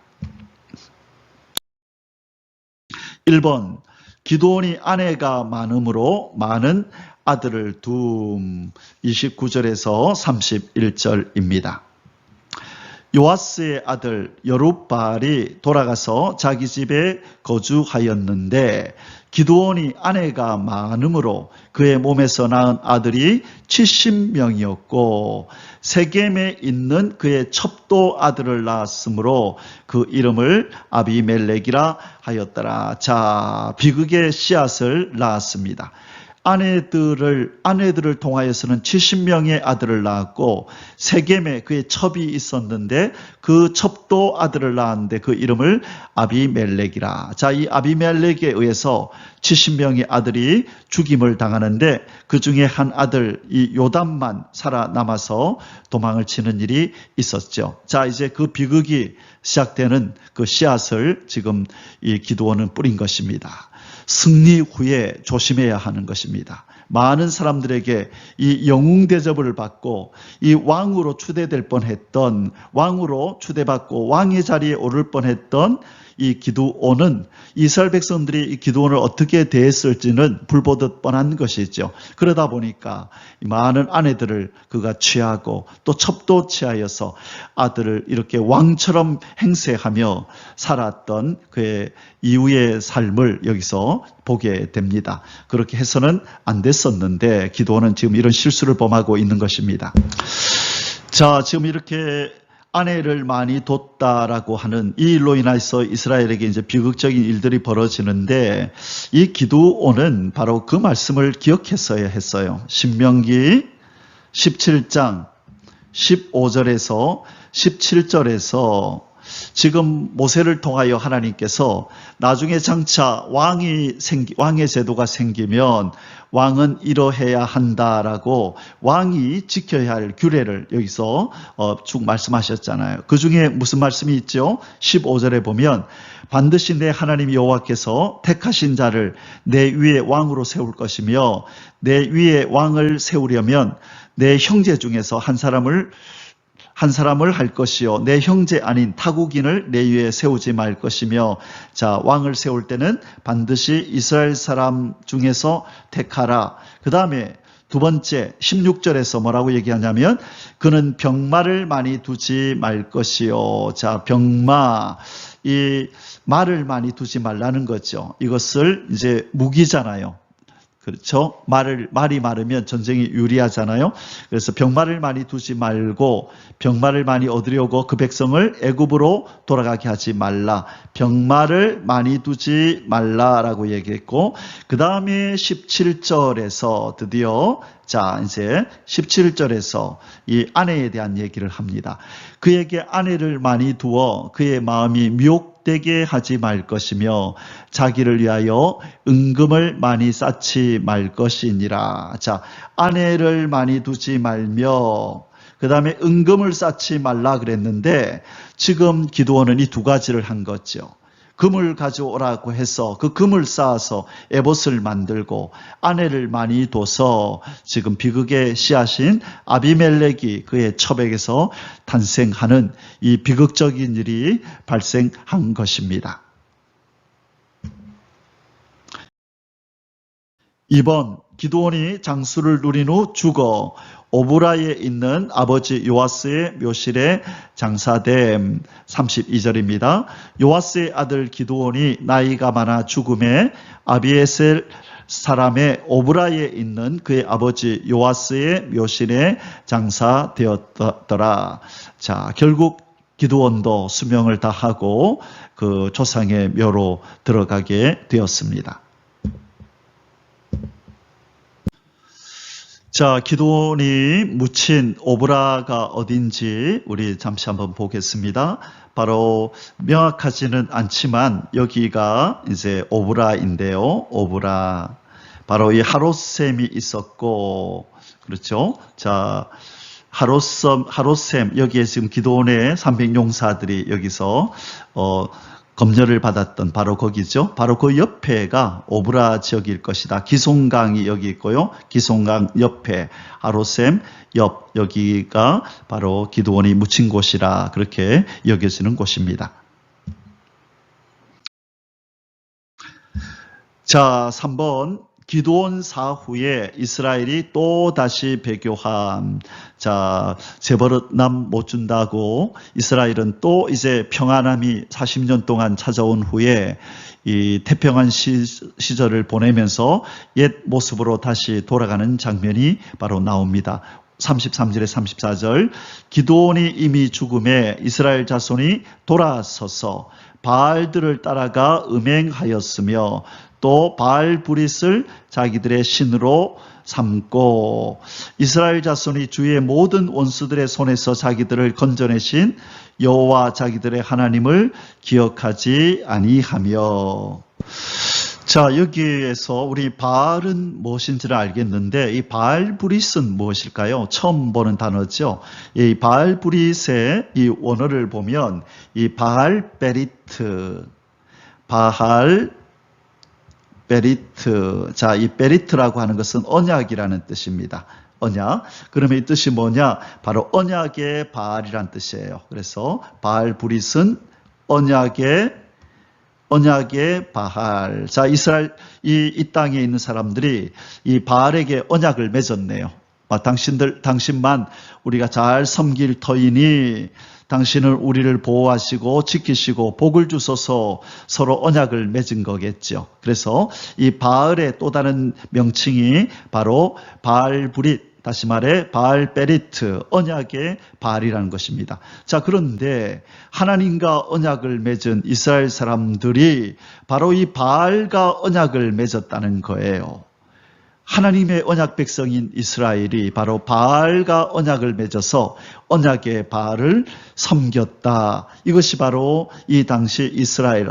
1번 기드온이 아내가 많음으로 많은 아들을 둠. 29절에서 31절입니다. 요아스의 아들 여룹바알이 돌아가서 자기 집에 거주하였는데 기드온이 아내가 많음으로 그의 몸에서 낳은 아들이 70명이었고 세겜에 있는 그의 첩도 아들을 낳았으므로 그 이름을 아비멜렉이라 하였더라. 자, 비극의 씨앗을 낳았습니다. 아내들을 통하여서는 70명의 아들을 낳았고 세겜에 그의 첩이 있었는데 그 첩도 아들을 낳았는데 그 이름을 아비멜렉이라. 자, 이 아비멜렉에 의해서 70명의 아들이 죽임을 당하는데 그 중에 한 아들 이 요담만 살아남아서 도망을 치는 일이 있었죠. 자, 이제 그 비극이 시작되는 그 씨앗을 지금 이 기드온은 뿌린 것입니다. 승리 후에 조심해야 하는 것입니다. 많은 사람들에게 이 영웅 대접을 받고 이 왕으로 추대될 뻔했던 왕으로 추대받고 왕의 자리에 오를 뻔했던 이 기드온은 이스라엘 백성들이 이 기드온을 어떻게 대했을지는 불보듯 뻔한 것이죠. 그러다 보니까 많은 아내들을 그가 취하고 또 첩도 취하여서 아들을 이렇게 왕처럼 행세하며 살았던 그의 이후의 삶을 여기서 보게 됩니다. 그렇게 해서는 안 됐었는데 기드온은 지금 이런 실수를 범하고 있는 것입니다. 자, 지금 이렇게 아내를 많이 뒀다라고 하는 이 일로 인해서 이스라엘에게 이제 비극적인 일들이 벌어지는데 이 기드온은 바로 그 말씀을 기억했어야 했어요. 신명기 17장 15절에서 17절에서 지금 모세를 통하여 하나님께서 나중에 장차 왕의 제도가 생기면 왕은 이러해야 한다라고 왕이 지켜야 할 규례를 여기서 쭉 말씀하셨잖아요. 그 중에 무슨 말씀이 있죠? 15절에 보면 반드시 내 하나님 여호와께서 택하신 자를 내 위에 왕으로 세울 것이며 내 위에 왕을 세우려면 내 형제 중에서 한 사람을 할 것이요 내 형제 아닌 타국인을 내 위에 세우지 말 것이며 자 왕을 세울 때는 반드시 이스라엘 사람 중에서 택하라. 그 다음에 두 번째 16절에서 뭐라고 얘기하냐면 그는 병마를 많이 두지 말 것이요. 자 병마 이 말을 많이 두지 말라는 거죠. 이것을 이제 무기잖아요. 그렇죠? 말이 많으면 전쟁이 유리하잖아요. 그래서 병마를 많이 두지 말고 병마를 많이 얻으려고 그 백성을 애굽으로 돌아가게 하지 말라. 병마를 많이 두지 말라라고 얘기했고 그 다음에 17절에서 드디어 자 이제 17절에서 이 아내에 대한 얘기를 합니다. 그에게 아내를 많이 두어 그의 마음이 미혹되게 하지 말 것이며 자기를 위하여 은금을 많이 쌓지 말 것이니라. 자, 아내를 많이 두지 말며 그 다음에 은금을 쌓지 말라 그랬는데 지금 기드온은 이 두 가지를 한 거죠. 금을 가져오라고 해서 그 금을 쌓아서 에봇을 만들고 아내를 많이 둬서 지금 비극의 씨앗인 아비멜렉이 그의 처백에서 탄생하는 이 비극적인 일이 발생한 것입니다. 이번 기드온이 장수를 누린 후 죽어 오브라에 있는 아버지 요아스의 묘실에 장사됨. 32절입니다. 요아스의 아들 기드온이 나이가 많아 죽음에 아비에셀 사람의 오브라에 있는 그의 아버지 요아스의 묘실에 장사되었더라. 자, 결국 기드온도 수명을 다하고 그 조상의 묘로 들어가게 되었습니다. 자, 기드온이 묻힌 오브라가 어딘지 우리 잠시 한번 보겠습니다. 바로 명확하지는 않지만 여기가 이제 오브라인데요. 오브라. 바로 이 하롯셈이 있었고, 그렇죠? 자, 하롯셈, 여기에 지금 기드온의 300용사들이 여기서, 검열을 받았던 바로 거기죠. 바로 그 옆에가 오브라 지역일 것이다. 기송강이 여기 있고요. 기송강 옆에 하롯셈 옆 여기가 바로 기드온이 묻힌 곳이라 그렇게 여겨지는 곳입니다. 자, 3번. 기드온 사후에 이스라엘이 또 다시 배교함. 자, 재벌남 못 준다고 이스라엘은 또 이제 평안함이 40년 동안 찾아온 후에 이 태평한 시절을 보내면서 옛 모습으로 다시 돌아가는 장면이 바로 나옵니다. 33절에 34절. 기드온이 이미 죽음에 이스라엘 자손이 돌아서서 바알들을 따라가 음행하였으며 또 바알브릿을 자기들의 신으로 삼고 이스라엘 자손이 주의 모든 원수들의 손에서 자기들을 건져내신 여호와 자기들의 하나님을 기억하지 아니하며. 자, 여기에서 우리 바알은 무엇인지를 알겠는데 이 바알브릿은 무엇일까요? 처음 보는 단어죠. 이 바알브릿의 이 원어를 보면 이 바알베리트, 베리트. 자, 이 베리트라고 하는 것은 언약이라는 뜻입니다. 언약. 그러면 이 뜻이 뭐냐? 바로 언약의 바알이란 뜻이에요. 그래서 바알브릿은 언약의 바알. 자, 이스라엘 이 땅에 있는 사람들이 이 바알에게 언약을 맺었네요. 당신만 우리가 잘 섬길 터이니 당신은 우리를 보호하시고 지키시고 복을 주소서 서로 언약을 맺은 거겠죠. 그래서 이 바알의 또 다른 명칭이 바로 바알브릿, 다시 말해 바알베리트, 언약의 바알이라는 것입니다. 자, 그런데 하나님과 언약을 맺은 이스라엘 사람들이 바로 이 바알과 언약을 맺었다는 거예요. 하나님의 언약 백성인 이스라엘이 바로 바알과 언약을 맺어서 언약의 바알을 섬겼다. 이것이 바로 이 당시 이스라엘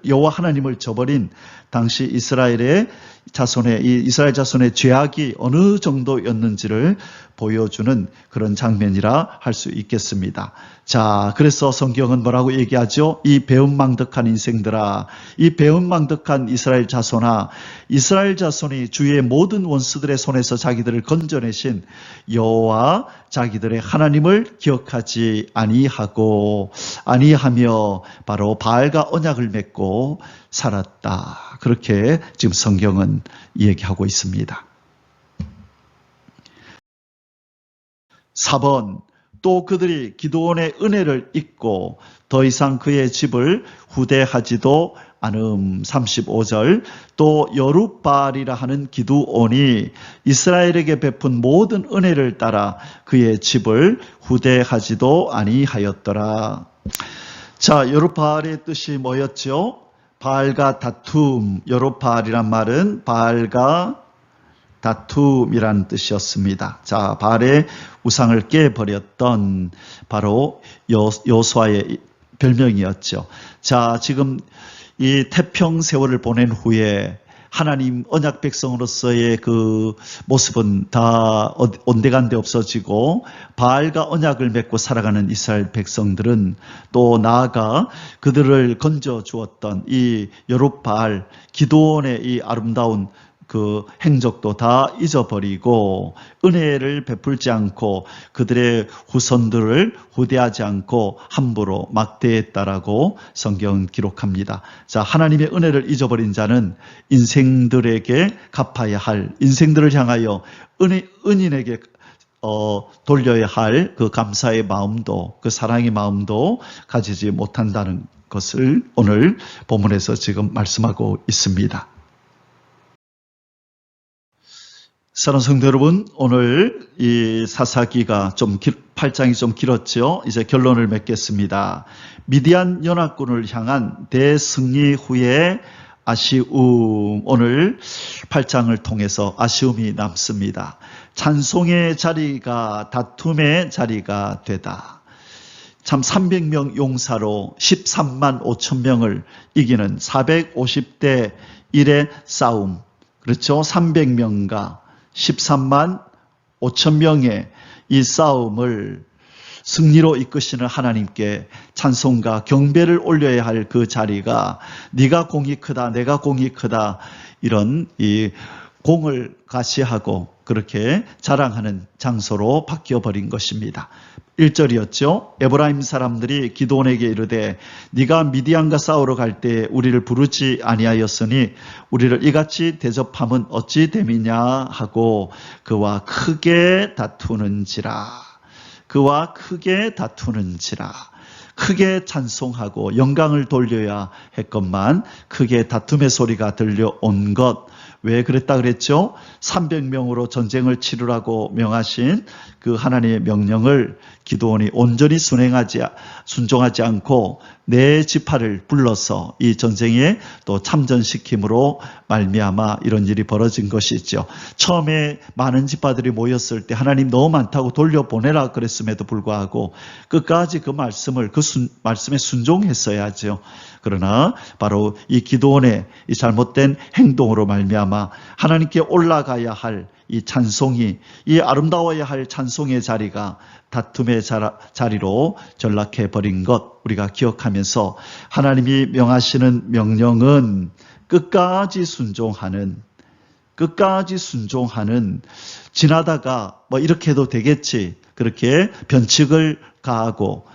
여호와 하나님을 저버린 당시 이스라엘 자손의 죄악이 어느 정도였는지를 보여주는 그런 장면이라 할 수 있겠습니다. 자, 그래서 성경은 뭐라고 얘기하죠? 이 배은망덕한 인생들아, 이 배은망덕한 이스라엘 자손아, 이스라엘 자손이 주의 모든 원수들의 손에서 자기들을 건져내신 여호와 자기들의 하나님을 기억하지 아니하며 바로 바알과 언약을 맺고 살았다. 그렇게 지금 성경은 얘기하고 있습니다. 4번. 또 그들이 기드온의 은혜를 잊고 더 이상 그의 집을 후대하지도 않음. 35절. 또 여룻바알이라 하는 기드온이 이스라엘에게 베푼 모든 은혜를 따라 그의 집을 후대하지도 아니하였더라. 자, 여룻바알의 뜻이 뭐였죠? 바알과 다툼. 여룻바알이란 말은 바알과 다툼이라는 뜻이었습니다. 자, 바알의 우상을 깨버렸던 바로 여호수아의 별명이었죠. 자, 지금 이 태평 세월을 보낸 후에 하나님 언약 백성으로서의 그 모습은 다 온데간데 없어지고 바알과 언약을 맺고 살아가는 이스라엘 백성들은 또 나아가 그들을 건져 주었던 이 여룹바알 기드온의 이 아름다운 그 행적도 다 잊어버리고 은혜를 베풀지 않고 그들의 후손들을 후대하지 않고 함부로 막대했다라고 성경은 기록합니다. 자, 하나님의 은혜를 잊어버린 자는 인생들에게 갚아야 할, 인생들을 향하여 은인에게 돌려야 할 그 감사의 마음도, 그 사랑의 마음도 가지지 못한다는 것을 오늘 본문에서 지금 말씀하고 있습니다. 사랑하는 성도 여러분, 오늘 이 사사기가 8장이 좀 길었죠. 이제 결론을 맺겠습니다. 미디안 연합군을 향한 대승리 후에 아쉬움, 오늘 8장을 통해서 아쉬움이 남습니다. 찬송의 자리가 다툼의 자리가 되다. 참 300명 용사로 13만 5천 명을 이기는 450대 1의 싸움. 그렇죠? 300명과 13만 5천 명의 이 싸움을 승리로 이끄시는 하나님께 찬송과 경배를 올려야 할 그 자리가 네가 공이 크다, 내가 공이 크다 이런 이 공을 가시하고 그렇게 자랑하는 장소로 바뀌어버린 것입니다. 1절이었죠. 에브라임 사람들이 기드온에게 이르되 네가 미디안과 싸우러 갈 때 우리를 부르지 아니하였으니 우리를 이같이 대접함은 어찌 됨이냐 하고 그와 크게 다투는지라. 그와 크게 다투는지라. 크게 찬송하고 영광을 돌려야 했건만 크게 다툼의 소리가 들려온 것. 왜 그랬다 그랬죠? 300명으로 전쟁을 치르라고 명하신 그 하나님의 명령을 기드온이 온전히 순종하지 않고 네 지파를 불러서 이 전쟁에 또 참전시킴으로 말미암아 이런 일이 벌어진 것이죠. 처음에 많은 지파들이 모였을 때 하나님 너무 많다고 돌려보내라 그랬음에도 불구하고 끝까지 그 말씀을 말씀에 순종했어야죠. 그러나 바로 이 기드온의 이 잘못된 행동으로 말미암아 하나님께 올라가야 할 이 찬송이, 이 아름다워야 할 찬송의 자리가 다툼의 자리로 전락해 버린 것 우리가 기억하면서 하나님이 명하시는 명령은 끝까지 순종하는 지나다가 뭐 이렇게 해도 되겠지 그렇게 변칙을 가하고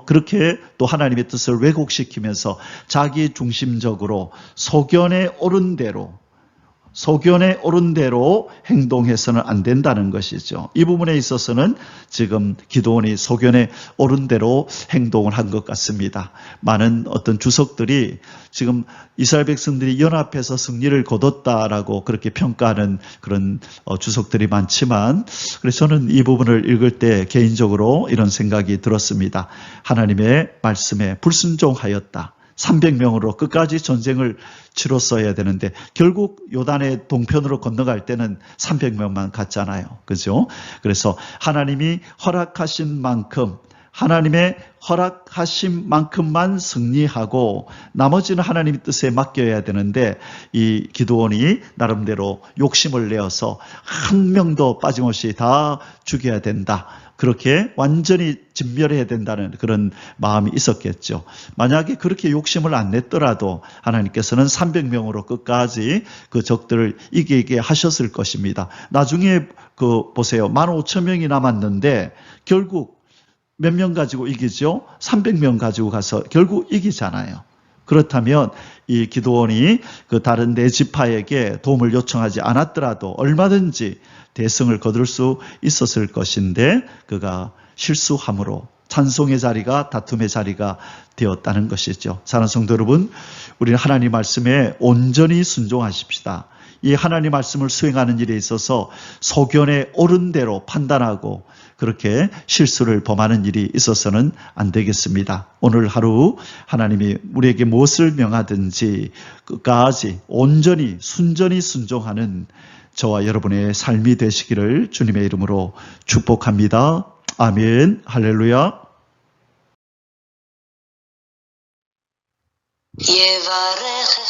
그렇게 또 하나님의 뜻을 왜곡시키면서 자기 중심적으로 소견에 오른 대로 행동해서는 안 된다는 것이죠. 이 부분에 있어서는 지금 기드온이 소견에 오른 대로 행동을 한 것 같습니다. 많은 어떤 주석들이 지금 이스라엘 백성들이 연합해서 승리를 거뒀다라고 그렇게 평가하는 그런 주석들이 많지만 그래서 저는 이 부분을 읽을 때 개인적으로 이런 생각이 들었습니다. 하나님의 말씀에 불순종하였다. 300명으로 끝까지 전쟁을 치렀어야 되는데 결국 요단의 동편으로 건너갈 때는 300명만 갔잖아요. 그죠? 그래서 하나님이 허락하신 만큼만 승리하고 나머지는 하나님의 뜻에 맡겨야 되는데 이 기드온이 나름대로 욕심을 내어서 한 명도 빠짐없이 다 죽여야 된다. 그렇게 완전히 진멸해야 된다는 그런 마음이 있었겠죠. 만약에 그렇게 욕심을 안 냈더라도 하나님께서는 300명으로 끝까지 그 적들을 이기게 하셨을 것입니다. 나중에 보세요. 15,000명이 남았는데 결국 몇 명 가지고 이기죠? 300명 가지고 가서 결국 이기잖아요. 그렇다면 이 기드온이 그 다른 네 지파에게 도움을 요청하지 않았더라도 얼마든지 대승을 거둘 수 있었을 것인데 그가 실수함으로 찬송의 자리가 다툼의 자리가 되었다는 것이죠. 사랑하는 성도 여러분, 우리는 하나님 말씀에 온전히 순종하십시다. 이 하나님 말씀을 수행하는 일에 있어서 소견에 옳은 대로 판단하고 그렇게 실수를 범하는 일이 있어서는 안 되겠습니다. 오늘 하루 하나님이 우리에게 무엇을 명하든지 끝까지 온전히 순전히 순종하는 저와 여러분의 삶이 되시기를 주님의 이름으로 축복합니다. 아멘. 할렐루야. יברך